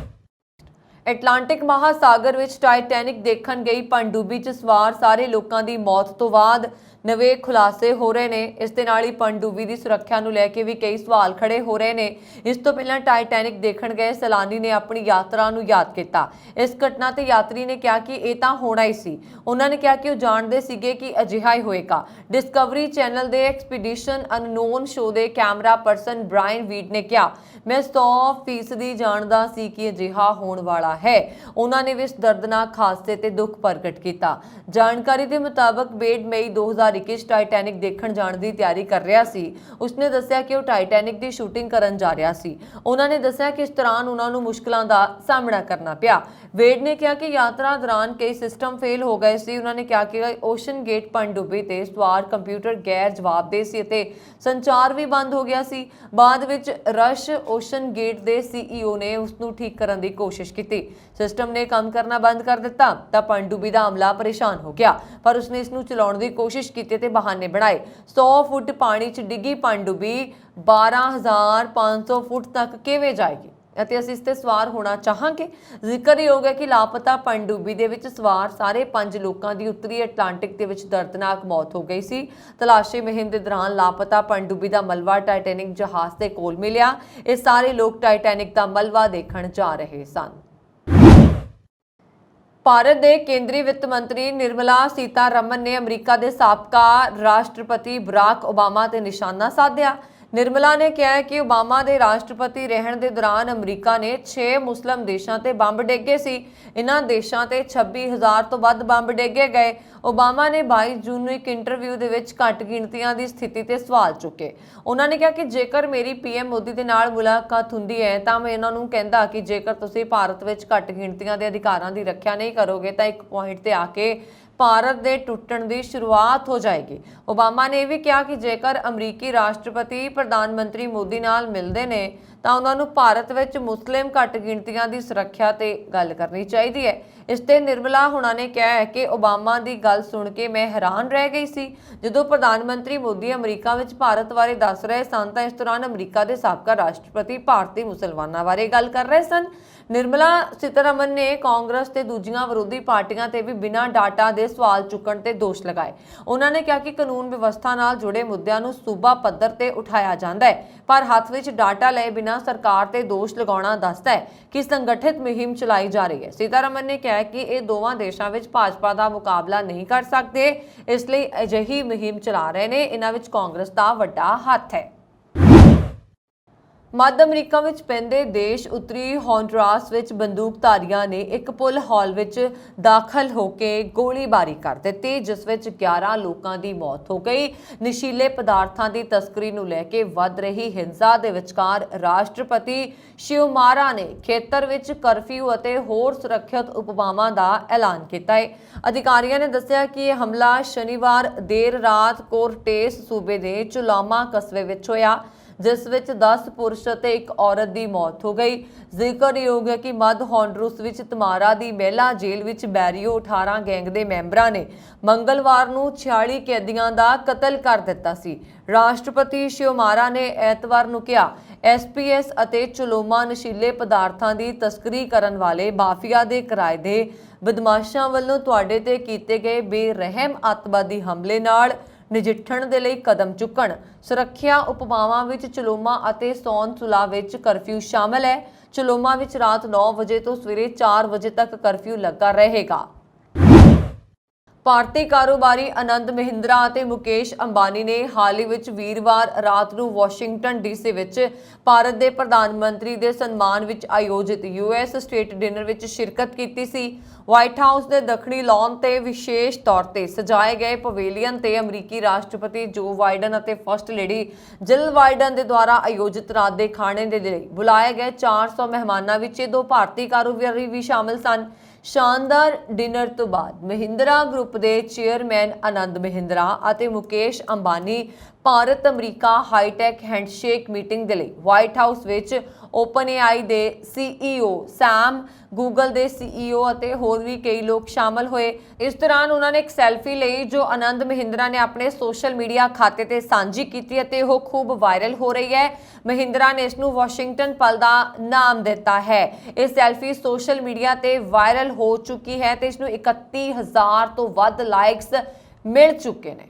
एटलांटिक महासागर विच टाइटैनिक देखण गई पनडुब्बी च सवार सारे लोकां दी मौत तो बाद नवे खुलासे हो रहे ने। इस दे नाल ही पनडुब्बी की सुरक्षा नूं लैके भी कई सवाल खड़े हो रहे ने। इस तो पहलां टाइटैनिक देखण गए सैलानी ने अपनी यात्रा नूं याद किया। इस घटना ते यात्री ने कहा कि यह तां होना ही सी। उन्होंने कहा कि वो जानते सीगे कि अजिहा ही होएगा। डिस्कवरी चैनल के एक्सपीडिशन अननोन शो के कैमरा पर्सन ब्रायन वीड ने कहा, मैं 100% जानता सी कि अजिहा होण वाला है। उन्होंने भी इस दर्दनाक हादसे ते दुख प्रगट किया। जानकारी के मुताबिक बेड मई 2021 टाइटैनिक देखण जाण दी तैयारी कर रहा सी। उसने दस्सिया कि वो टाइटैनिक की शूटिंग करन जा रहा सी। उन्होंने दस्सिया कि इस दौरान उन्होंने मुश्किलों का सामना करना पिया। वेड ने कहा कि यात्रा दौरान कई सिस्टम फेल हो गए सी। उन्होंने कहा कि ओशन गेट पनडुब्बी ते सवार कंप्यूटर गैर जवाबदेह सी ते संचार भी बंद हो गया सी। बाद विच रश ओशन गेट के सीईओ ने उसनूं ठीक करने की कोशिश की। सिस्टम ने काम करना बंद कर दिता तां पनडुब्बी का अमला परेशान हो गया, पर उसने इसनूं चलाउण की कोशिश की ते बहाने बनाए। 100 फुट पानी च डिगी पनडुब्बी 12,500 फुट तक किवें जाएगी ਅਤੇ ਅਸੀਂ ਇਸ ਤੇ ਸਵਾਰ ਹੋਣਾ ਚਾਹਾਂਗੇ। ਜ਼ਿਕਰਯੋਗ ਹੈ ਕਿ ਲਾਪਤਾ ਪਣਡੁੱਬੀ ਦੇ ਵਿੱਚ ਸਵਾਰ ਸਾਰੇ 5 ਲੋਕਾਂ ਦੀ ਉੱਤਰੀ ਅਟਲਾਂਟਿਕ ਦੇ ਵਿੱਚ ਦਰਦਨਾਕ ਮੌਤ ਹੋ ਗਈ ਸੀ। ਤਲਾਸ਼ੀ ਮੁਹਿੰਮ ਦੇ ਦੌਰਾਨ ਲਾਪਤਾ ਪਣਡੁੱਬੀ ਦਾ ਮਲਬਾ ਟਾਈਟੈਨਿਕ ਜਹਾਜ਼ ਦੇ ਕੋਲ ਮਿਲਿਆ। ਇਹ ਸਾਰੇ ਲੋਕ ਟਾਈਟੈਨਿਕ ਦਾ ਮਲਬਾ ਦੇਖਣ ਜਾ ਰਹੇ ਸਨ। ਭਾਰਤ ਦੇ ਕੇਂਦਰੀ ਵਿੱਤ ਮੰਤਰੀ ਨਿਰਮਲਾ ਸੀਤਾਰਮਨ ਨੇ ਅਮਰੀਕਾ ਦੇ ਸਾਬਕਾ ਰਾਸ਼ਟਰਪਤੀ ਬਰਾਕ ओबामा ਤੇ ਨਿਸ਼ਾਨਾ ਸਾਧਿਆ। निर्मला ने कहा है कि ओबामा के राष्ट्रपति रहने के दौरान अमरीका ने 6 मुस्लिम देशों से बंब डिगे सी। इन्हां देशों से 26,000 तो वध बंब डिगे गए। ओबामा ने 22 जून को एक इंटरव्यू के विच घट गिणतियां की स्थिति ते सवाल चुके। उन्होंने कहा कि जेकर मेरी पीएम मोदी के नाल मुलाकात हुंदी है तो मैं इन्हां नूं कहंदा कि जेकर तुसीं भारत विच घट गिणतियां के अधिकारां की रखिया नहीं करोगे तो एक पॉइंट ते आके भारत के टुटण की शुरुआत हो जाएगी। ओबामा ने यह भी कहा कि जेकर अमरीकी राष्ट्रपति प्रधानमंत्री मोदी नाल मिलते हैं ਤਾਂ ਉਹਨਾਂ ਨੂੰ ਭਾਰਤ ਵਿੱਚ ਮੁਸਲਿਮ ਘੱਟ ਗਿਣਤੀਆਂ ਦੀ ਸੁਰੱਖਿਆ ਤੇ ਗੱਲ ਕਰਨੀ ਚਾਹੀਦੀ ਹੈ। ਇਸ ਤੇ ਨਿਰਮਲਾ ਹੁਣਾਂ ਨੇ ਕਿਹਾ ਹੈ ਕਿ ਓਬਾਮਾ ਦੀ ਗੱਲ ਸੁਣ ਕੇ ਮੈਂ ਹੈਰਾਨ ਰਹਿ ਗਈ ਸੀ। ਜਦੋਂ ਪ੍ਰਧਾਨ ਮੰਤਰੀ ਮੋਦੀ ਅਮਰੀਕਾ ਵਿੱਚ ਭਾਰਤ ਬਾਰੇ ਦੱਸ ਰਹੇ ਸਨ ਤਾਂ ਇਸ ਦੌਰਾਨ ਅਮਰੀਕਾ ਦੇ ਸਾਬਕਾ ਰਾਸ਼ਟਰਪਤੀ ਭਾਰਤੀ ਮੁਸਲਮਾਨਾਂ ਬਾਰੇ ਗੱਲ ਕਰ ਰਹੇ ਸਨ। ਨਿਰਮਲਾ ਸੀਤਾਰਮਨ ਨੇ ਕਾਂਗਰਸ ਤੇ ਦੂਜੀਆਂ ਵਿਰੋਧੀ ਪਾਰਟੀਆਂ ਤੇ ਵੀ ਬਿਨਾਂ ਡਾਟਾ ਦੇ ਸਵਾਲ ਚੁੱਕਣ ਤੇ ਦੋਸ਼ ਲਗਾਏ। ਉਹਨਾਂ ਨੇ ਕਿਹਾ ਕਿ ਕਾਨੂੰਨ ਵਿਵਸਥਾ ਨਾਲ ਜੁੜੇ ਮੁੱਦਿਆਂ ਨੂੰ ਸੂਬਾ ਪੱਧਰ ਤੇ ਉਠਾਇਆ ਜਾਂਦਾ ਹੈ, ਪਰ ਹੱਥ ਵਿੱਚ ਡਾਟਾ ਲਏ ਬਿਨਾਂ ਸਰਕਾਰ ਤੇ ਦੋਸ਼ ਲਗਾਉਣਾ ਦੱਸਦਾ ਹੈ ਕਿ ਸੰਗਠਿਤ ਮੁਹਿੰਮ ਚਲਾਈ ਜਾ ਰਹੀ ਹੈ। ਸੀਤਾਰਮਨ ਨੇ ਕਿਹਾ ਕਿ ਇਹ ਦੋਵਾਂ ਦੇਸ਼ਾਂ ਵਿੱਚ ਭਾਜਪਾ ਦਾ ਮੁਕਾਬਲਾ ਨਹੀਂ ਕਰ ਸਕਦੇ, ਇਸ ਲਈ ਅਜਿਹੀ ਮੁਹਿੰਮ ਚਲਾ ਰਹੇ ਨੇ। ਇਹਨਾਂ ਵਿੱਚ ਕਾਂਗਰਸ ਦਾ ਵੱਡਾ ਹੱਥ ਹੈ। ਮੱਧ ਅਮਰੀਕਾ ਵਿੱਚ ਪੈਂਦੇ ਦੇਸ਼ ਉੱਤਰੀ ਹੋਂਡੁਰਾਸ ਵਿੱਚ ਬੰਦੂਕਧਾਰੀਆਂ ਨੇ ਇੱਕ ਪੁਲ ਹਾਲ ਵਿੱਚ ਦਾਖਲ ਹੋ ਕੇ ਗੋਲੀਬਾਰੀ ਕਰ ਦਿੱਤੀ, ਜਿਸ ਵਿੱਚ 11 ਲੋਕਾਂ ਦੀ ਮੌਤ ਹੋ ਗਈ। ਨਸ਼ੀਲੇ ਪਦਾਰਥਾਂ ਦੀ ਤਸਕਰੀ ਨੂੰ ਲੈ ਕੇ ਵੱਧ ਰਹੀ ਹਿੰਸਾ ਦੇ ਵਿਚਕਾਰ ਰਾਸ਼ਟਰਪਤੀ ਸ਼ਿਓਮਾਰਾ ਨੇ ਖੇਤਰ ਵਿੱਚ ਕਰਫਿਊ ਅਤੇ ਹੋਰ ਸੁਰੱਖਿਅਤ ਉਪਾਵਾਂ ਦਾ ਐਲਾਨ ਕੀਤਾ ਹੈ। ਅਧਿਕਾਰੀਆਂ ਨੇ ਦੱਸਿਆ ਕਿ ਇਹ ਹਮਲਾ ਸ਼ਨੀਵਾਰ ਦੇਰ ਰਾਤ ਕੋਰਟੇਸ ਸੂਬੇ ਦੇ ਚੁਲਾਮਾ ਕਸਬੇ ਵਿੱਚ ਹੋਇਆ, ਜਿਸ ਵਿੱਚ 10 ਪੁਰਸ਼ ਅਤੇ ਇੱਕ ਔਰਤ ਦੀ ਮੌਤ ਹੋ ਗਈ। ਜ਼ਿਕਰਯੋਗ ਹੈ ਕਿ ਮੱਧ ਹੋਂਡੁਰਾਸ ਵਿੱਚ ਤਮਾਰਾ ਦੀ ਮਹਿਲਾ ਜੇਲ੍ਹ ਵਿੱਚ ਬੈਰੀਓ 18 ਗੈਂਗ ਦੇ ਮੈਂਬਰਾਂ ਨੇ ਮੰਗਲਵਾਰ ਨੂੰ 46 ਕੈਦੀਆਂ ਦਾ ਕਤਲ ਕਰ ਦਿੱਤਾ ਸੀ। ਰਾਸ਼ਟਰਪਤੀ ਸ਼ਿਓਮਾਰਾ ਨੇ ਐਤਵਾਰ ਨੂੰ ਕਿਹਾ, SPS ਅਤੇ ਚੁਲੋਮਾ ਨਸ਼ੀਲੇ ਪਦਾਰਥਾਂ ਦੀ ਤਸਕਰੀ ਕਰਨ ਵਾਲੇ ਮਾਫੀਆ ਦੇ ਕਿਰਾਏ ਦੇ ਬਦਮਾਸ਼ਾਂ ਵੱਲੋਂ ਤੁਹਾਡੇ ਤੇ ਕੀਤੇ ਗਏ ਬੇਰਹਿਮ ਅੱਤਵਾਦੀ ਹਮਲੇ ਨਾਲ ਨਜਿੱਠਣ ਦੇ ਲਈ ਕਦਮ ਚੁੱਕਣ। ਸੁਰੱਖਿਆ ਉਪਾਵਾਂ ਵਿੱਚ ਚਲੋਮਾ ਅਤੇ ਸੌਨ ਸੁਲਾ ਵਿੱਚ ਕਰਫਿਊ ਸ਼ਾਮਲ ਹੈ। ਚਲੋਮਾ ਵਿੱਚ ਰਾਤ 9 ਵਜੇ ਤੋਂ ਸਵੇਰੇ 4 ਵਜੇ ਤੱਕ ਕਰਫਿਊ ਲੱਗਾ ਰਹੇਗਾ। ਭਾਰਤੀ ਕਾਰੋਬਾਰੀ ਆਨੰਦ ਮਹਿੰਦਰਾ ਅਤੇ ਮੁਕੇਸ਼ ਅੰਬਾਨੀ ਨੇ ਹਾਲ ਹੀ ਵਿੱਚ ਵੀਰਵਾਰ ਰਾਤ ਨੂੰ ਵਾਸ਼ਿੰਗਟਨ ਡੀਸੀ ਵਿੱਚ ਭਾਰਤ ਦੇ ਪ੍ਰਧਾਨ ਮੰਤਰੀ ਦੇ ਸਨਮਾਨ ਵਿੱਚ ਆਯੋਜਿਤ US ਸਟੇਟ ਡਿਨਰ ਵਿੱਚ ਸ਼ਿਰਕਤ ਕੀਤੀ ਸੀ। ਵਾਈਟ ਹਾਊਸ ਦੇ ਦੱਖਣੀ ਲਾਨ ਤੇ ਵਿਸ਼ੇਸ਼ ਤੌਰ ਤੇ ਸਜਾਏ ਗਏ ਪਵੇਲੀਅਨ ਤੇ ਅਮਰੀਕੀ ਰਾਸ਼ਟਰਪਤੀ ਜੋ ਬਾਈਡਨ ਅਤੇ ਫਸਟ ਲੇਡੀ ਜਿਲ ਬਾਈਡਨ ਦੇ ਦੁਆਰਾ ਆਯੋਜਿਤ ਰਾਤ ਦੇ ਖਾਣੇ ਦੇ ਲਈ ਬੁਲਾਏ ਗਏ 400 ਮਹਿਮਾਨਾਂ ਵਿੱਚ ਇਹ 2 ਭਾਰਤੀ ਕਾਰੋਬਾਰੀ ਵੀ ਸ਼ਾਮਲ ਸਨ। ਸ਼ਾਨਦਾਰ ਡਿਨਰ ਤੋਂ ਬਾਅਦ ਮਹਿੰਦਰਾ ਗਰੁੱਪ ਦੇ ਚੇਅਰਮੈਨ ਆਨੰਦ ਮਹਿੰਦਰਾ ਅਤੇ Mukesh Ambani Bharat America high tech handshake meeting ਦੇ ਲਈ ਵਾਈਟ ਹਾਊਸ ਵਿੱਚ OpenAI ਦੇ CEO ਸੈਮ, ਗੂਗਲ ਦੇ CEO ਅਤੇ ਹੋਰ ਵੀ ਕਈ ਲੋਕ ਸ਼ਾਮਲ ਹੋਏ। ਇਸ ਦੌਰਾਨ ਉਹਨਾਂ ਨੇ ਇੱਕ ਸੈਲਫੀ ਲਈ ਜੋ ਆਨੰਦ ਮਹਿੰਦਰਾ ਨੇ ਆਪਣੇ ਸੋਸ਼ਲ ਮੀਡੀਆ ਖਾਤੇ ਤੇ ਸਾਂਝੀ ਕੀਤੀ ਅਤੇ ਉਹ ਖੂਬ ਵਾਇਰਲ ਹੋ ਰਹੀ ਹੈ। ਮਹਿੰਦਰਾ ਨੇ ਇਸ ਨੂੰ ਵਾਸ਼ਿੰਗਟਨ ਪਲ ਦਾ ਨਾਮ ਦਿੱਤਾ ਹੈ। ਇਹ ਸੈਲਫੀ ਸੋਸ਼ਲ ਮੀਡੀਆ ਤੇ ਵਾਇਰਲ ਹੋ ਚੁੱਕੀ ਹੈ ਤੇ ਇਸ ਨੂੰ 31,000 ਤੋਂ ਵੱਧ ਲਾਈਕਸ ਮਿਲ ਚੁੱਕੇ ਨੇ।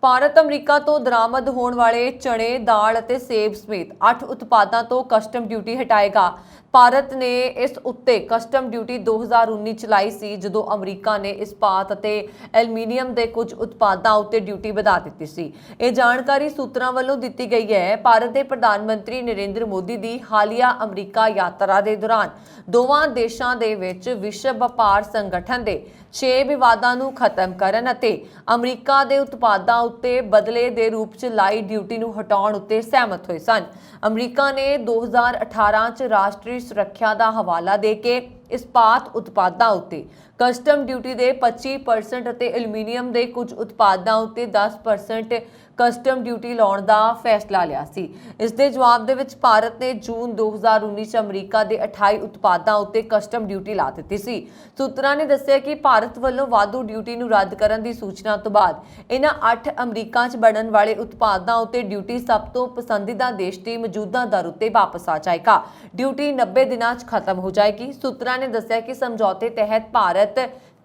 ਭਾਰਤ ਅਮਰੀਕਾ ਤੋਂ ਦਰਾਮਦ ਹੋਣ ਵਾਲੇ ਚਣੇ, ਦਾਲ ਅਤੇ ਸੇਬ ਸਮੇਤ 8 ਉਤਪਾਦਾਂ ਤੋਂ ਕਸਟਮ ਡਿਊਟੀ ਹਟਾਏਗਾ। ਭਾਰਤ ਨੇ ਇਸ ਉੱਤੇ ਕਸਟਮ ਡਿਊਟੀ 2019 ਚਲਾਈ ਸੀ, ਜਦੋਂ ਅਮਰੀਕਾ ਨੇ ਇਸਪਾਤ ਅਤੇ ਐਲੂਮੀਨੀਅਮ ਦੇ ਕੁਝ ਉਤਪਾਦਾਂ ਉੱਤੇ ਡਿਊਟੀ ਵਧਾ ਦਿੱਤੀ ਸੀ। ਇਹ ਜਾਣਕਾਰੀ ਸੂਤਰਾਂ ਵੱਲੋਂ ਦਿੱਤੀ ਗਈ ਹੈ। ਭਾਰਤ ਦੇ ਪ੍ਰਧਾਨ ਮੰਤਰੀ ਨਰਿੰਦਰ ਮੋਦੀ ਦੀ ਹਾਲੀਆ ਅਮਰੀਕਾ ਯਾਤਰਾ ਦੇ ਦੌਰਾਨ ਦੋਵਾਂ ਦੇਸ਼ਾਂ ਦੇ ਵਿੱਚ ਵਿਸ਼ਵ ਵਪਾਰ ਸੰਗਠਨ ਦੇ 6 ਵਿਵਾਦਾਂ ਨੂੰ ਖਤਮ ਕਰਨ ਅਤੇ ਅਮਰੀਕਾ ਦੇ ਉਤਪਾਦਾਂ ਉੱਤੇ ਬਦਲੇ ਦੇ ਰੂਪ 'ਚ ਲਾਈ ਡਿਊਟੀ ਨੂੰ ਹਟਾਉਣ ਉੱਤੇ ਸਹਿਮਤ ਹੋਏ ਸਨ। ਅਮਰੀਕਾ ਨੇ 2018 'ਚ ਰਾਸ਼ਟਰੀ ਸੁਰੱਖਿਆ ਦਾ ਹਵਾਲਾ ਦੇ ਕੇ ਇਸਪਾਤ ਉਤਪਾਦਾਂ ਉੱਤੇ ਕਸਟਮ ਡਿਊਟੀ ਦੇ 25% ਅਤੇ ਐਲੂਮੀਨੀਅਮ ਦੇ ਕੁਝ ਉਤਪਾਦਾਂ ਉੱਤੇ 10% ਕਸਟਮ ਡਿਊਟੀ ਲਾਉਣ ਦਾ ਫੈਸਲਾ ਲਿਆ ਸੀ। ਇਸ ਦੇ ਜਵਾਬ ਦੇ ਵਿੱਚ ਭਾਰਤ ਨੇ ਜੂਨ 2019 ਚ ਅਮਰੀਕਾ ਦੇ 28 ਉਤਪਾਦਾਂ ਉੱਤੇ ਕਸਟਮ ਡਿਊਟੀ ਲਾ ਦਿੱਤੀ ਸੀ। ਸੂਤਰਾਂ ਨੇ ਦੱਸਿਆ ਕਿ ਭਾਰਤ ਵੱਲੋਂ ਵਾਧੂ ਡਿਊਟੀ ਨੂੰ ਰੱਦ ਕਰਨ ਦੀ ਸੂਚਨਾ ਤੋਂ ਬਾਅਦ ਇਹਨਾਂ 8 ਅਮਰੀਕਾ 'ਚ ਬਣਨ ਵਾਲੇ ਉਤਪਾਦਾਂ ਉੱਤੇ ਡਿਊਟੀ ਸਭ ਤੋਂ ਪਸੰਦੀਦਾ ਦੇਸ਼ ਦੀ ਮੌਜੂਦਾ ਦਰ ਉੱਤੇ ਵਾਪਸ ਆ ਜਾਏਗਾ। ਡਿਊਟੀ 90 ਦਿਨਾਂ 'ਚ ਖਤਮ ਹੋ ਜਾਏਗੀ। ਸੂਤਰਾਂ ਨੇ ਦੱਸਿਆ ਕਿ ਸਮਝੌਤੇ ਤਹਿਤ ਭਾਰਤ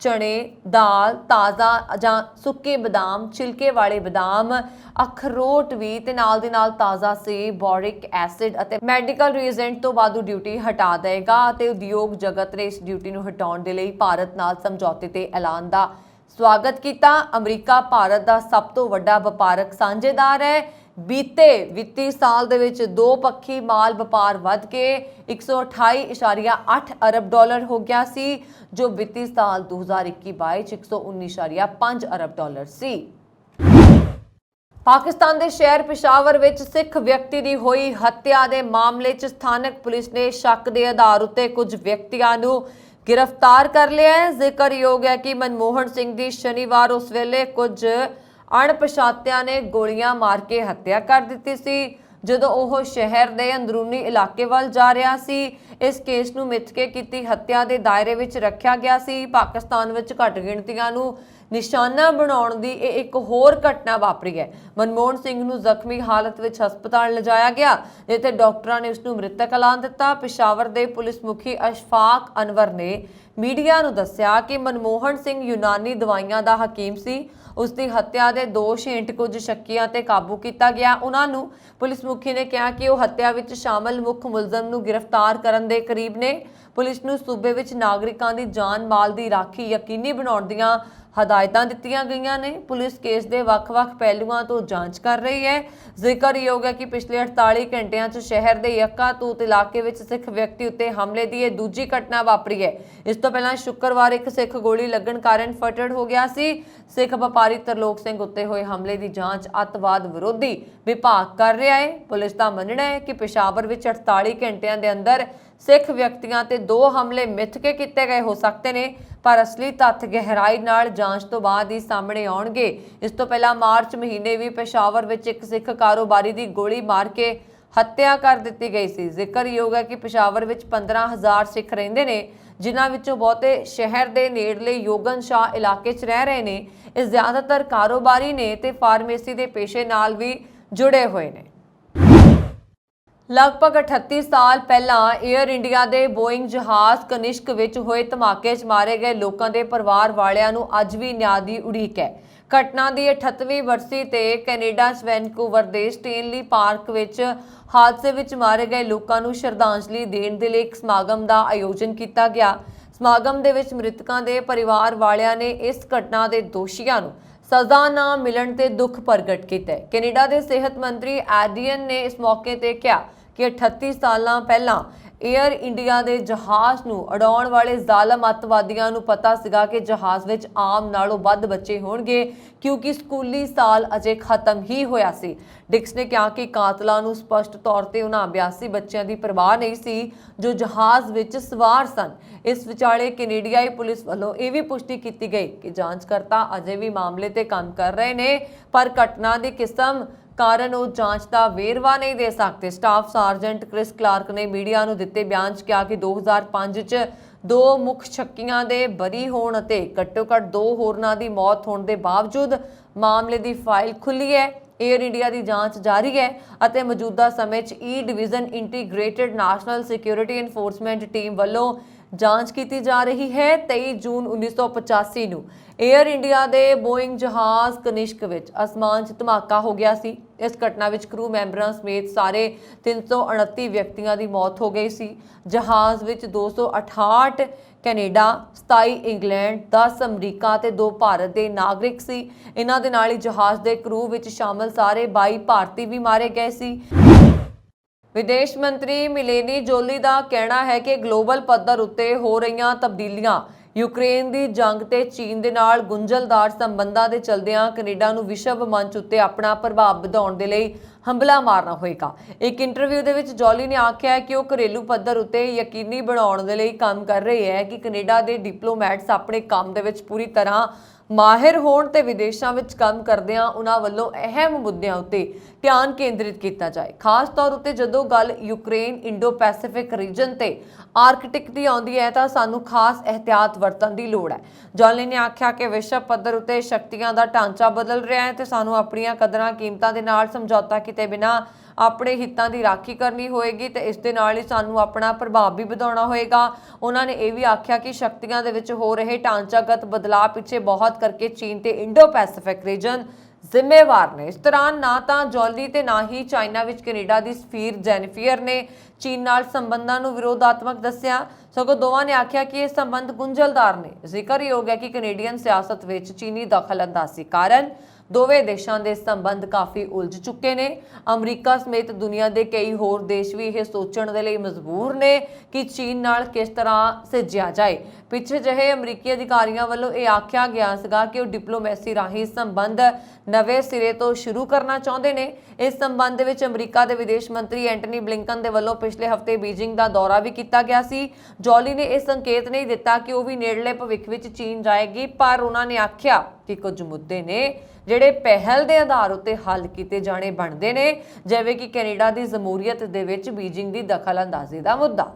ਚਣੇ, ਦਾਲ, ਤਾਜ਼ਾ ਜਾਂ ਸੁੱਕੇ ਬਦਾਮ, ਛਿਲਕੇ ਵਾਲੇ ਬਦਾਮ, ਅਖਰੋਟ ਵੀ ਤੇ ਨਾਲ ਦੇ ਨਾਲ ਤਾਜ਼ਾ ਸੇਬ, ਬੋਰਿਕ ਐਸਿਡ ਅਤੇ ਮੈਡੀਕਲ ਰੀਐਜੈਂਟ ਤੋਂ ਵਾਧੂ ਡਿਊਟੀ ਹਟਾ ਦੇਗਾ ਅਤੇ ਉਦਯੋਗ ਜਗਤ ਨੇ ਇਸ ਡਿਊਟੀ ਨੂੰ ਹਟਾਉਣ ਦੇ ਲਈ ਭਾਰਤ ਨਾਲ ਸਮਝੌਤੇ ਤੇ ਐਲਾਨ ਦਾ ਸਵਾਗਤ ਕੀਤਾ। ਅਮਰੀਕਾ ਭਾਰਤ ਦਾ ਸਭ ਤੋਂ ਵੱਡਾ ਵਪਾਰਕ ਸਾਂਝੇਦਾਰ ਹੈ। ਬੀਤੇ ਵਿੱਤੀ ਸਾਲ ਦੇ ਵਿੱਚ ਦੋ-ਪੱਖੀ ਮਾਲ ਵਪਾਰ ਵੱਧ ਕੇ 128.8 ਅਰਬ ਡਾਲਰ ਹੋ ਗਿਆ ਸੀ, ਜੋ ਵਿੱਤੀ ਸਾਲ 2021-22 ਚ 119.5 ਅਰਬ ਡਾਲਰ ਸੀ। ਪਾਕਿਸਤਾਨ ਦੇ ਸ਼ਹਿਰ ਪਿਸ਼ਾਵਰ ਵਿੱਚ ਸਿੱਖ ਵਿਅਕਤੀ ਦੀ ਹੋਈ ਹੱਤਿਆ ਦੇ ਮਾਮਲੇ 'ਚ ਸਥਾਨਕ ਪੁਲਿਸ ਨੇ ਸ਼ੱਕ ਦੇ ਆਧਾਰ ਉੱਤੇ ਕੁਝ ਵਿਅਕਤੀਆਂ ਨੂੰ गिरफ्तार कर लिया है। जिक्रयोग है कि मनमोहन सिंह की शनिवार उस वेले कुछ अणपछातियां ने गोलियां मार के हत्या कर दी सी। ਜਦੋਂ ਉਹ ਸ਼ਹਿਰ ਦੇ ਅੰਦਰੂਨੀ ਇਲਾਕੇ ਵੱਲ ਜਾ ਰਿਹਾ ਸੀ। ਇਸ ਕੇਸ ਨੂੰ ਮਿੱਥ ਕੇ ਕੀਤੀ ਹੱਤਿਆ ਦੇ ਦਾਇਰੇ ਵਿੱਚ ਰੱਖਿਆ ਗਿਆ ਸੀ। ਪਾਕਿਸਤਾਨ ਵਿੱਚ ਘੱਟ ਗਿਣਤੀਆਂ ਨੂੰ ਨਿਸ਼ਾਨਾ ਬਣਾਉਣ ਦੀ ਇਹ ਇੱਕ ਹੋਰ ਘਟਨਾ ਵਾਪਰੀ ਹੈ। ਮਨਮੋਹਨ ਸਿੰਘ ਨੂੰ ਜ਼ਖਮੀ ਹਾਲਤ ਵਿੱਚ ਹਸਪਤਾਲ ਲਿਜਾਇਆ ਗਿਆ, ਜਿੱਥੇ ਡਾਕਟਰਾਂ ਨੇ ਉਸ ਨੂੰ ਮ੍ਰਿਤਕ ਐਲਾਨ ਦਿੱਤਾ। ਪਿਸ਼ਾਵਰ ਦੇ ਪੁਲਿਸ ਮੁਖੀ ਅਸ਼ਫਾਕ ਅਨਵਰ ਨੇ ਮੀਡੀਆ ਨੂੰ ਦੱਸਿਆ ਕਿ ਮਨਮੋਹਨ ਸਿੰਘ ਯੂਨਾਨੀ ਦਵਾਈਆਂ ਦਾ ਹਕੀਮ ਸੀ। ਉਸ ਦੀ ਹੱਤਿਆ ਦੇ ਦੋਸ਼ ਹੇਠ ਕੁਝ ਸ਼ੱਕੀਆਂ ਤੇ ਕਾਬੂ ਕੀਤਾ ਗਿਆ। ਉਹਨਾਂ ਨੂੰ ਪੁਲਿਸ ਮੁਖੀ ਨੇ ਕਿਹਾ ਕਿ ਉਹ ਹੱਤਿਆ ਵਿੱਚ ਸ਼ਾਮਲ ਮੁੱਖ ਮੁਲਜ਼ਮ ਨੂੰ ਗ੍ਰਿਫਤਾਰ ਕਰਨ ਦੇ ਕਰੀਬ ਨੇ। ਪੁਲਿਸ ਨੂੰ ਸੂਬੇ ਵਿੱਚ ਨਾਗਰਿਕਾਂ ਦੀ ਜਾਨ ਮਾਲ ਦੀ ਰਾਖੀ ਯਕੀਨੀ ਬਣਾਉਣ ਦੀਆਂ ਹਦਾਇਤਾਂ ਦਿੱਤੀਆਂ ਗਈਆਂ ਨੇ। ਪੁਲਿਸ ਕੇਸ ਦੇ ਵੱਖ-ਵੱਖ ਪਹਿਲੂਆਂ ਤੋਂ ਜਾਂਚ ਕਰ ਰਹੀ ਹੈ। ਜ਼ਿਕਰਯੋਗ ਹੈ ਕਿ ਪਿਛਲੇ 48 ਘੰਟਿਆਂ 'ਚ ਸ਼ਹਿਰ ਦੇ ਯੱਕਾ ਤੂਤ ਇਲਾਕੇ ਵਿੱਚ ਸਿੱਖ ਵਿਅਕਤੀ ਉੱਤੇ ਹਮਲੇ ਦੀ ਇਹ ਦੂਜੀ ਘਟਨਾ ਵਾਪਰੀ ਹੈ। ਇਸ ਤੋਂ ਪਹਿਲਾਂ ਸ਼ੁੱਕਰਵਾਰ ਇੱਕ ਸਿੱਖ ਗੋਲੀ ਲੱਗਣ ਕਾਰਨ ਫਟੜ ਹੋ ਗਿਆ ਸੀ। ਸਿੱਖ ਵਪਾਰੀ ਤਰਲੋਕ ਸਿੰਘ ਉੱਤੇ ਹੋਏ ਹਮਲੇ ਦੀ ਜਾਂਚ ਅੱਤਵਾਦ ਵਿਰੋਧੀ ਵਿਭਾਗ ਕਰ ਰਿਹਾ ਹੈ। ਪੁਲਿਸ ਦਾ ਮੰਨਣਾ ਹੈ ਕਿ ਪਿਸ਼ਾਵਰ ਵਿੱਚ 48 ਘੰਟਿਆਂ ਦੇ ਅੰਦਰ ਸਿੱਖ ਵਿਅਕਤੀਆਂ ਤੇ 2 ਹਮਲੇ ਮਿੱਥ ਕੇ ਕੀਤੇ ਗਏ ਹੋ ਸਕਦੇ ਨੇ, ਪਰ ਅਸਲੀ ਤੱਥ ਗਹਿਰਾਈ ਨਾਲ ਜਾਂਚ ਤੋਂ ਬਾਅਦ ਹੀ ਸਾਹਮਣੇ ਆਉਣਗੇ। ਇਸ ਤੋਂ ਪਹਿਲਾਂ ਮਾਰਚ ਮਹੀਨੇ ਵੀ ਪਿਸ਼ਾਵਰ ਵਿੱਚ ਇੱਕ ਸਿੱਖ ਕਾਰੋਬਾਰੀ ਦੀ ਗੋਲੀ ਮਾਰ ਕੇ ਹੱਤਿਆ ਕਰ ਦਿੱਤੀ ਗਈ ਸੀ। ਜ਼ਿਕਰਯੋਗ ਹੈ ਕਿ ਪਿਸ਼ਾਵਰ ਵਿੱਚ 15,000 ਸਿੱਖ ਰਹਿੰਦੇ ਨੇ, ਜਿਨ੍ਹਾਂ ਵਿੱਚੋਂ ਬਹੁਤੇ ਸ਼ਹਿਰ ਦੇ ਨੇੜਲੇ ਯੋਗਨ ਸ਼ਾਹ ਇਲਾਕੇ 'ਚ ਰਹਿ ਰਹੇ ਨੇ। ਇਹ ਜ਼ਿਆਦਾਤਰ ਕਾਰੋਬਾਰੀ ਨੇ ਤੇ ਫਾਰਮੇਸੀ ਦੇ ਪੇਸ਼ੇ ਨਾਲ ਵੀ ਜੁੜੇ ਹੋਏ ਨੇ। ਲਗਭਗ 38 ਸਾਲ ਪਹਿਲਾਂ 에ਅਰ ਇੰਡੀਆ ਦੇ ਬੋਇੰਗ ਜਹਾਜ਼ ਕਨਿਸ਼ਕ ਵਿੱਚ ਹੋਏ ਧਮਾਕੇ 'ਚ ਮਾਰੇ ਗਏ ਲੋਕਾਂ ਦੇ ਪਰਿਵਾਰ ਵਾਲਿਆਂ ਨੂੰ ਅੱਜ ਵੀ ਨਿਆਂ ਦੀ ਉਡੀਕ ਹੈ। ਘਟਨਾ ਦੀ 38ਵੀਂ ਬਰਸੀ ਤੇ ਕੈਨੇਡਾ 'ਚ ਵੈਨਕੂਵਰ ਦੇ ਸਟੇਨਲੀ ਪਾਰਕ ਵਿੱਚ ਹਾਦਸੇ ਵਿੱਚ ਮਾਰੇ ਗਏ ਲੋਕਾਂ ਨੂੰ ਸ਼ਰਧਾਂਜਲੀ ਦੇਣ ਦੇ ਲਈ ਇੱਕ ਸਮਾਗਮ ਦਾ ਆਯੋਜਨ ਕੀਤਾ ਗਿਆ। ਸਮਾਗਮ ਦੇ ਵਿੱਚ ਮ੍ਰਿਤਕਾਂ ਦੇ ਪਰਿਵਾਰ ਵਾਲਿਆਂ ਨੇ ਇਸ ਘਟਨਾ ਦੇ ਦੋਸ਼ੀਆਂ ਨੂੰ ਸਜ਼ਾ ਨਾ ਮਿਲਣ ਤੇ ਦੁੱਖ ਪ੍ਰਗਟ ਕੀਤਾ। ਕੈਨੇਡਾ ਦੇ ਸਿਹਤ ਮੰਤਰੀ ਐਡੀਅਨ ਨੇ ਇਸ ਮੌਕੇ ਤੇ ਕਿਹਾ ਕਿ 38 ਸਾਲਾਂ ਪਹਿਲਾਂ 에ਅਰ ਇੰਡੀਆ ਦੇ ਜਹਾਜ਼ ਨੂੰ ਉਡਾਉਣ ਵਾਲੇ ਜ਼ਾਲਮ ਅੱਤਵਾਦੀਆਂ ਨੂੰ ਪਤਾ ਸੀਗਾ ਕਿ ਜਹਾਜ਼ ਵਿੱਚ ਆਮ ਨਾਲੋਂ ਵੱਧ ਬੱਚੇ ਹੋਣਗੇ, ਕਿਉਂਕਿ ਸਕੂਲੀ ਸਾਲ ਅਜੇ ਖਤਮ ਹੀ ਹੋਇਆ ਸੀ। ਡਿਕਸ ਨੇ ਕਿਹਾ ਕਿ ਕਾਤਲਾਂ ਨੂੰ ਸਪਸ਼ਟ ਤੌਰ ਤੇ ਉਹਨਾਂ 82 ਬੱਚਿਆਂ ਦੀ ਪਰਵਾਹ ਨਹੀਂ ਸੀ ਜੋ ਜਹਾਜ਼ ਵਿੱਚ ਸਵਾਰ ਸਨ। ਇਸ ਵਿਚਾਲੇ ਕੈਨੇਡੀਆਈ ਪੁਲਿਸ ਵੱਲੋਂ ਇਹ ਵੀ ਪੁਸ਼ਟੀ ਕੀਤੀ ਗਈ ਕਿ ਜਾਂਚਕਰਤਾ ਅਜੇ ਵੀ ਮਾਮਲੇ ਤੇ ਕੰਮ ਕਰ ਰਹੇ ਨੇ, ਪਰ ਘਟਨਾ ਦੀ ਕਿਸਮ ਕਾਰਨ ਉਹ ਜਾਂਚ ਦਾ ਵੇਰਵਾ ਨਹੀਂ ਦੇ ਸਕਦੇ। ਸਟਾਫ ਸਾਰਜੈਂਟ ਕ੍ਰਿਸ ਕਲਾਰਕ ਨੇ ਮੀਡੀਆ ਨੂੰ ਦਿੱਤੇ ਬਿਆਨ 'ਚ ਕਿਹਾ ਕਿ 2005 'ਚ 2 ਮੁੱਖ ਸ਼ੱਕੀਆਂ ਦੇ ਬਰੀ ਹੋਣ ਅਤੇ ਘੱਟੋ-ਘੱਟ 2 ਹੋਰਨਾਂ ਦੀ ਮੌਤ ਹੋਣ ਦੇ ਬਾਵਜੂਦ ਮਾਮਲੇ ਦੀ ਫਾਈਲ ਖੁੱਲੀ ਹੈ। 에ਅਰ ਇੰਡੀਆ ਦੀ ਜਾਂਚ ਜਾਰੀ ਹੈ ਅਤੇ ਮੌਜੂਦਾ ਸਮੇਂ 'ਚ E division integrated national security enforcement team ਵੱਲੋਂ ਜਾਂਚ ਕੀਤੀ ਜਾ ਰਹੀ ਹੈ। 23 ਜੂਨ 1985 ਨੂੰ 에ਅਰ ਇੰਡੀਆ ਦੇ ਬੋਇੰਗ ਜਹਾਜ਼ ਕਨਿਸ਼ਕ ਵਿੱਚ ਅਸਮਾਨ 'ਚ ਧਮਾਕਾ ਹੋ ਗਿਆ ਸੀ। ਇਸ ਘਟਨਾ ਵਿੱਚ ਕਰੂ ਮੈਂਬਰਾਂ ਸਮੇਤ ਸਾਰੇ 329 ਵਿਅਕਤੀਆਂ ਦੀ ਮੌਤ ਹੋ ਗਈ ਸੀ। ਜਹਾਜ਼ ਵਿੱਚ 268 ਕੈਨੇਡਾ, 27 ਇੰਗਲੈਂਡ, 10 ਅਮਰੀਕਾ ਤੇ 2 ਭਾਰਤ ਦੇ ਨਾਗਰਿਕ ਸੀ। ਇਹਨਾਂ ਦੇ ਨਾਲ ਹੀ ਜਹਾਜ਼ ਦੇ ਕਰੂ ਵਿੱਚ ਸ਼ਾਮਲ ਸਾਰੇ 22 ਭਾਰਤੀ ਵੀ ਮਾਰੇ ਗਏ ਸੀ। ਵਿਦੇਸ਼ ਮੰਤਰੀ ਮਿਲੇਨੀ ਜੋਲੀ ਦਾ ਕਹਿਣਾ ਹੈ ਕਿ ਗਲੋਬਲ ਪੱਧਰ ਉੱਤੇ ਹੋ ਰਹੀਆਂ ਤਬਦੀਲੀਆਂ, ਯੂਕਰੇਨ ਦੀ ਜੰਗ ਤੇ ਚੀਨ ਦੇ ਨਾਲ ਗੁੰਝਲਦਾਰ ਸੰਬੰਧਾਂ ਦੇ ਚਲਦਿਆਂ ਕੈਨੇਡਾ ਨੂੰ ਵਿਸ਼ਵ ਮੰਚ ਉੱਤੇ ਆਪਣਾ ਪ੍ਰਭਾਵ ਵਧਾਉਣ ਦੇ ਲਈ ਹੰਭਲਾ ਮਾਰਨਾ ਹੋਏਗਾ। ਇੱਕ ਇੰਟਰਵਿਊ ਦੇ ਵਿੱਚ ਜੋਲੀ ਨੇ ਆਖਿਆ ਕਿ ਉਹ ਘਰੇਲੂ ਪੱਧਰ ਉੱਤੇ ਯਕੀਨੀ ਬਣਾਉਣ ਦੇ ਲਈ ਕੰਮ ਕਰ ਰਹੇ ਹੈ ਕਿ ਕੈਨੇਡਾ ਦੇ ਡਿਪਲੋਮੈਟਸ ਆਪਣੇ ਕੰਮ ਦੇ ਵਿੱਚ ਪੂਰੀ ਤਰ੍ਹਾਂ ਮਾਹਿਰ ਹੋਣ ਤੇ ਵਿਦੇਸ਼ਾਂ ਵਿੱਚ ਕੰਮ ਕਰਦਿਆਂ ਉਹਨਾਂ ਵੱਲੋਂ ਅਹਿਮ ਮੁੱਦਿਆਂ ਉੱਤੇ ਧਿਆਨ ਕੇਂਦਰਿਤ ਕੀਤਾ ਜਾਏ। ਖਾਸ ਤੌਰ ਉੱਤੇ ਜਦੋਂ ਗੱਲ ਯੂਕਰੇਨ ਇੰਡੋ ਪੈਸੀਫਿਕ ਰੀਜਨ ਤੇ ਆਰਕਟਿਕ ਦੀ ਆਉਂਦੀ ਹੈ ਤਾਂ ਸਾਨੂੰ ਖਾਸ ਇਹਤਿਆਤ ਵਰਤਣ ਦੀ ਲੋੜ ਹੈ। ਜੋਲੀ ਨੇ ਆਖਿਆ ਕਿ ਵਿਸ਼ਵ ਪੱਧਰ ਉੱਤੇ ਸ਼ਕਤੀਆਂ ਦਾ ਢਾਂਚਾ ਬਦਲ ਰਿਹਾ ਹੈ ਤੇ ਸਾਨੂੰ ਆਪਣੀਆਂ ਕਦਰਾਂ ਕੀਮਤਾਂ ਦੇ ਨਾਲ ਸਮਝੌਤਾ ਕੀਤੇ ਬਿਨਾਂ ਆਪਣੇ ਹਿੱਤਾਂ ਦੀ ਰਾਖੀ ਕਰਨੀ ਹੋਏਗੀ ਤੇ ਇਸ ਦੇ ਨਾਲ ਹੀ ਸਾਨੂੰ ਆਪਣਾ ਪ੍ਰਭਾਵ ਵੀ ਵਧਾਉਣਾ ਹੋਏਗਾ। ਉਹਨਾਂ ਨੇ ਇਹ ਵੀ ਆਖਿਆ ਕਿ ਸ਼ਕਤੀਆਂ ਦੇ ਵਿੱਚ ਹੋ ਰਹੇ ਢਾਂਚਾਗਤ ਬਦਲਾਅ ਪਿੱਛੇ ਬਹੁਤ ਕਰਕੇ ਚੀਨ ਤੇ ਇੰਡੋ ਪੈਸੀਫਿਕ ਰੀਜਨ ਜ਼ਿੰਮੇਵਾਰ ਨੇ। ਇਸ ਦੌਰਾਨ ਨਾ ਤਾਂ ਜੋਲੀ ਤੇ ਨਾ ਹੀ ਚਾਈਨਾ ਵਿੱਚ ਕੈਨੇਡਾ ਦੀ ਸਫੀਰ ਜੈਨੀਫੀਅਰ ਨੇ ਚੀਨ ਨਾਲ ਸੰਬੰਧਾਂ ਨੂੰ ਵਿਰੋਧਾਤਮਕ ਦੱਸਿਆ, ਸਗੋਂ ਦੋਵਾਂ ਨੇ ਆਖਿਆ ਕਿ ਇਹ ਸੰਬੰਧ ਗੁੰਝਲਦਾਰ ਨੇ। ਜ਼ਿਕਰਯੋਗ ਹੈ ਕਿ ਕੈਨੇਡੀਅਨ ਸਿਆਸਤ ਵਿੱਚ ਚੀਨੀ ਦਖਲ-ਅੰਦਾਜ਼ੀ ਕਾਰਨ ਦੋਵੇਂ ਦੇਸ਼ਾਂ ਦੇ ਸੰਬੰਧ ਕਾਫੀ ਉਲਝ ਚੁੱਕੇ ਨੇ। ਅਮਰੀਕਾ ਸਮੇਤ ਦੁਨੀਆ ਦੇ ਕਈ ਹੋਰ ਦੇਸ਼ ਵੀ ਇਹ ਸੋਚਣ ਦੇ ਲਈ ਮਜਬੂਰ ਨੇ ਕਿ ਚੀਨ ਨਾਲ ਕਿਸ ਤਰ੍ਹਾਂ ਸਿੱਝਿਆ ਜਾਏ। ਪਿੱਛੇ ਜਿਹੇ ਅਮਰੀਕੀ ਅਧਿਕਾਰੀਆਂ ਵੱਲੋਂ ਇਹ ਆਖਿਆ ਗਿਆ ਸੀਗਾ ਕਿ ਉਹ ਡਿਪਲੋਮੈਸੀ ਰਾਹੀਂ ਸੰਬੰਧ ਨਵੇਂ ਸਿਰੇ ਤੋਂ ਸ਼ੁਰੂ ਕਰਨਾ ਚਾਹੁੰਦੇ ਨੇ। ਇਸ ਸੰਬੰਧ ਦੇ ਵਿੱਚ ਅਮਰੀਕਾ ਦੇ ਵਿਦੇਸ਼ ਮੰਤਰੀ ਐਂਟਨੀ ਬਲਿੰਕਨ ਦੇ ਵੱਲੋਂ ਪਿਛਲੇ ਹਫ਼ਤੇ ਬੀਜਿੰਗ ਦਾ ਦੌਰਾ ਵੀ ਕੀਤਾ ਗਿਆ ਸੀ, ਜੋਲੀ ਨੇ ਇਹ ਸੰਕੇਤ ਨਹੀਂ ਦਿੱਤਾ ਕਿ ਉਹ ਵੀ ਨੇੜਲੇ ਭਵਿੱਖ ਵਿੱਚ ਚੀਨ ਜਾਏਗੀ, ਪਰ ਉਹਨਾਂ ਨੇ ਆਖਿਆ ਕਿ ਕੁਝ ਮੁੱਦੇ ਨੇ ਜਿਹੜੇ ਪਹਿਲ ਦੇ ਆਧਾਰ ਉੱਤੇ ਹੱਲ ਕੀਤੇ ਜਾਣੇ ਬਣਦੇ ਨੇ, ਜਿਵੇਂ ਕਿ ਕੈਨੇਡਾ ਦੀ ਜਮਹੂਰੀਅਤ ਦੇ ਵਿੱਚ ਬੀਜਿੰਗ ਦੀ ਦਖਲ-ਅੰਦਾਜ਼ੀ ਦਾ ਮੁੱਦਾ।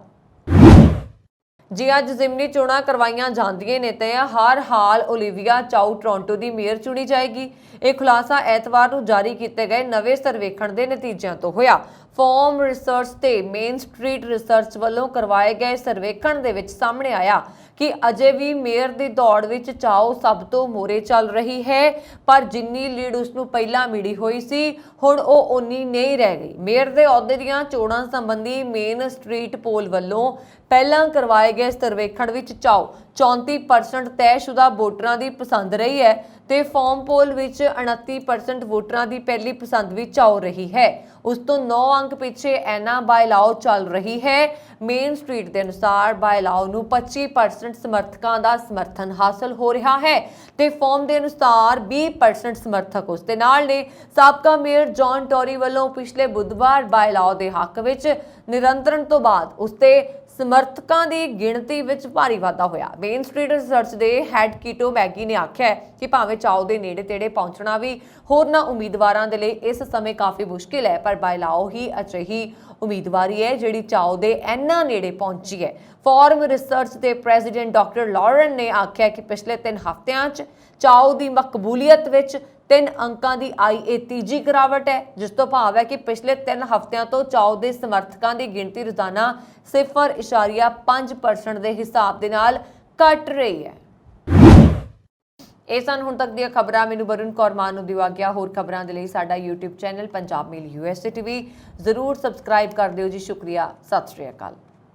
ਜੀ ਅੱਜ ਜ਼ਿਮਨੀ ਚੋਣਾਂ ਕਰਵਾਈਆਂ ਜਾਂਦੀਆਂ ਨੇ ਤੇ ਹਰ ਹਾਲ ਓਲੀਵੀਆ ਚਾਓ ਟੋਰਾਂਟੋ ਦੀ ਮੇਅਰ ਚੁਣੀ ਜਾਏਗੀ। ਇਹ ਖੁਲਾਸਾ ਐਤਵਾਰ ਨੂੰ ਜਾਰੀ ਕੀਤੇ ਗਏ ਨਵੇਂ ਸਰਵੇਖਣ ਦੇ ਨਤੀਜਿਆਂ ਤੋਂ ਹੋਇਆ। ਫੋਰਮ ਰਿਸਰਚ ਤੇ ਮੇਨ ਸਟਰੀਟ ਰਿਸਰਚ ਵੱਲੋਂ ਕਰਵਾਏ ਗਏ ਸਰਵੇਖਣ ਦੇ ਵਿੱਚ ਸਾਹਮਣੇ ਆਇਆ ਕਿ ਅਜੇ ਵੀ ਮੇਅਰ ਦੀ ਦੌੜ ਵਿੱਚ ਚਾਓ ਸਭ ਤੋਂ ਮੋਰੇ ਚੱਲ ਰਹੀ ਹੈ, ਪਰ ਜਿੰਨੀ ਲੀਡ ਉਸ ਨੂੰ ਪਹਿਲਾਂ ਮਿਲੀ ਹੋਈ ਸੀ ਹੁਣ ਉਹ ਉਨੀ ਨਹੀਂ ਰਹਿ ਗਈ। ਮੇਅਰ ਦੇ ਅਹੁਦੇ ਦੀਆਂ ਚੋਣਾਂ ਸੰਬੰਧੀ ਮੇਨ ਸਟਰੀਟ ਪੋਲ ਵੱਲੋਂ ਪਹਿਲਾਂ ਕਰਵਾਏ ਗਏ ਸਰਵੇਖਣ ਵਿੱਚ ਚਾਓ 34% ਤੈਅਸ਼ੁਦਾ ਵੋਟਰਾਂ ਦੀ ਪਸੰਦ ਰਹੀ ਹੈ ਤੇ ਫਾਰਮ ਪੋਲ ਵਿੱਚ 29% ਵੋਟਰਾਂ ਦੀ ਪਹਿਲੀ ਪਸੰਦ ਵੀ ਚਾਓ ਰਹੀ ਹੈ। ਉਸ ਤੋਂ 9 ਅੰਕ ਪਿੱਛੇ ਐਨਾ ਬਾਇਲਾਓ ਚੱਲ ਰਹੀ ਹੈ। ਮੇਨ ਸਟਰੀਟ ਦੇ ਅਨੁਸਾਰ ਬਾਇਲਾਓ ਨੂੰ 25% ਸਮਰਥਕਾਂ ਦਾ ਸਮਰਥਨ ਹਾਸਲ ਹੋ ਰਿਹਾ ਹੈ ਤੇ ਫਾਰਮ ਦੇ ਅਨੁਸਾਰ 20% ਸਮਰਥਕ ਉਸ ਦੇ ਨਾਲ ਨੇ। ਸਾਬਕਾ ਮੇਅਰ ਜੌਨ ਟੋਰੀ ਵੱਲੋਂ ਪਿਛਲੇ ਬੁੱਧਵਾਰ ਬਾਇਲਾਓ ਦੇ ਹੱਕ ਵਿੱਚ ਨਿਰੰਤਰਣ ਤੋਂ ਬਾਅਦ ਉਸ ਤੇ ਸਮਰਥਕਾਂ ਦੀ ਗਿਣਤੀ ਵਿੱਚ ਭਾਰੀ ਵਾਧਾ ਹੋਇਆ। ਮੇਨ ਸਟਰੀਟ ਰਿਸਰਚ ਦੇ ਹੈਡ ਕੀਟੋ ਮੈਗੀ ਨੇ ਆਖਿਆ ਕਿ ਭਾਵੇਂ ਚਾਓ ਦੇ ਨੇੜੇ ਤੇੜੇ ਪਹੁੰਚਣਾ ਵੀ ਹੋਰਨਾਂ ਉਮੀਦਵਾਰਾਂ ਦੇ ਲਈ ਇਸ ਸਮੇਂ ਕਾਫੀ ਮੁਸ਼ਕਿਲ ਹੈ, ਪਰ ਬਾਇਲਾਓ ਹੀ ਅਜਿਹੀ ਉਮੀਦਵਾਰੀ ਹੈ ਜਿਹੜੀ ਚਾਓ ਦੇ ਇੰਨਾ ਨੇੜੇ ਪਹੁੰਚੀ ਹੈ। ਫੋਰਮ ਰਿਸਰਚ ਦੇ ਪ੍ਰੈਜ਼ੀਡੈਂਟ ਡਾਕਟਰ ਲੌਰਨ ਨੇ ਆਖਿਆ ਕਿ ਪਿਛਲੇ 3 ਹਫ਼ਤਿਆਂ 'ਚ ਚਾਓ ਦੀ ਮਕਬੂਲੀਅਤ ਵਿੱਚ 3 ਅੰਕਾਂ ਦੀ ਆਈ ਇਹ ਤੀਜੀ ਗਿਰਾਵਟ ਹੈ, ਜਿਸ ਤੋਂ ਭਾਵ ਹੈ ਕਿ ਪਿਛਲੇ 3 ਹਫ਼ਤਿਆਂ ਤੋਂ ਚਾਓ ਦੇ ਸਮਰਥਕਾਂ ਦੀ ਗਿਣਤੀ ਰੋਜ਼ਾਨਾ 0.5% ਦੇ ਹਿਸਾਬ ਦੇ ਨਾਲ ਘਟ ਰਹੀ ਹੈ। ਇਹ ਸਨ ਹੁਣ ਤੱਕ ਦੀਆਂ ਖਬਰਾਂ। ਮੈਨੂੰ ਵਰੁਣ ਕੌਰ ਮਾਨ ਨੂੰ ਦਿਵਾ ਗਿਆ। ਹੋਰ ਖਬਰਾਂ ਦੇ ਲਈ ਸਾਡਾ YouTube ਚੈਨਲ ਪੰਜਾਬ ਮੇਲ USA TV ਜ਼ਰੂਰ ਸਬਸਕ੍ਰਾਈਬ ਕਰ ਦਿਓ ਜੀ। ਸ਼ੁਕਰੀਆ। ਸਤਿ ਸ਼੍ਰੀ ਅਕਾਲ।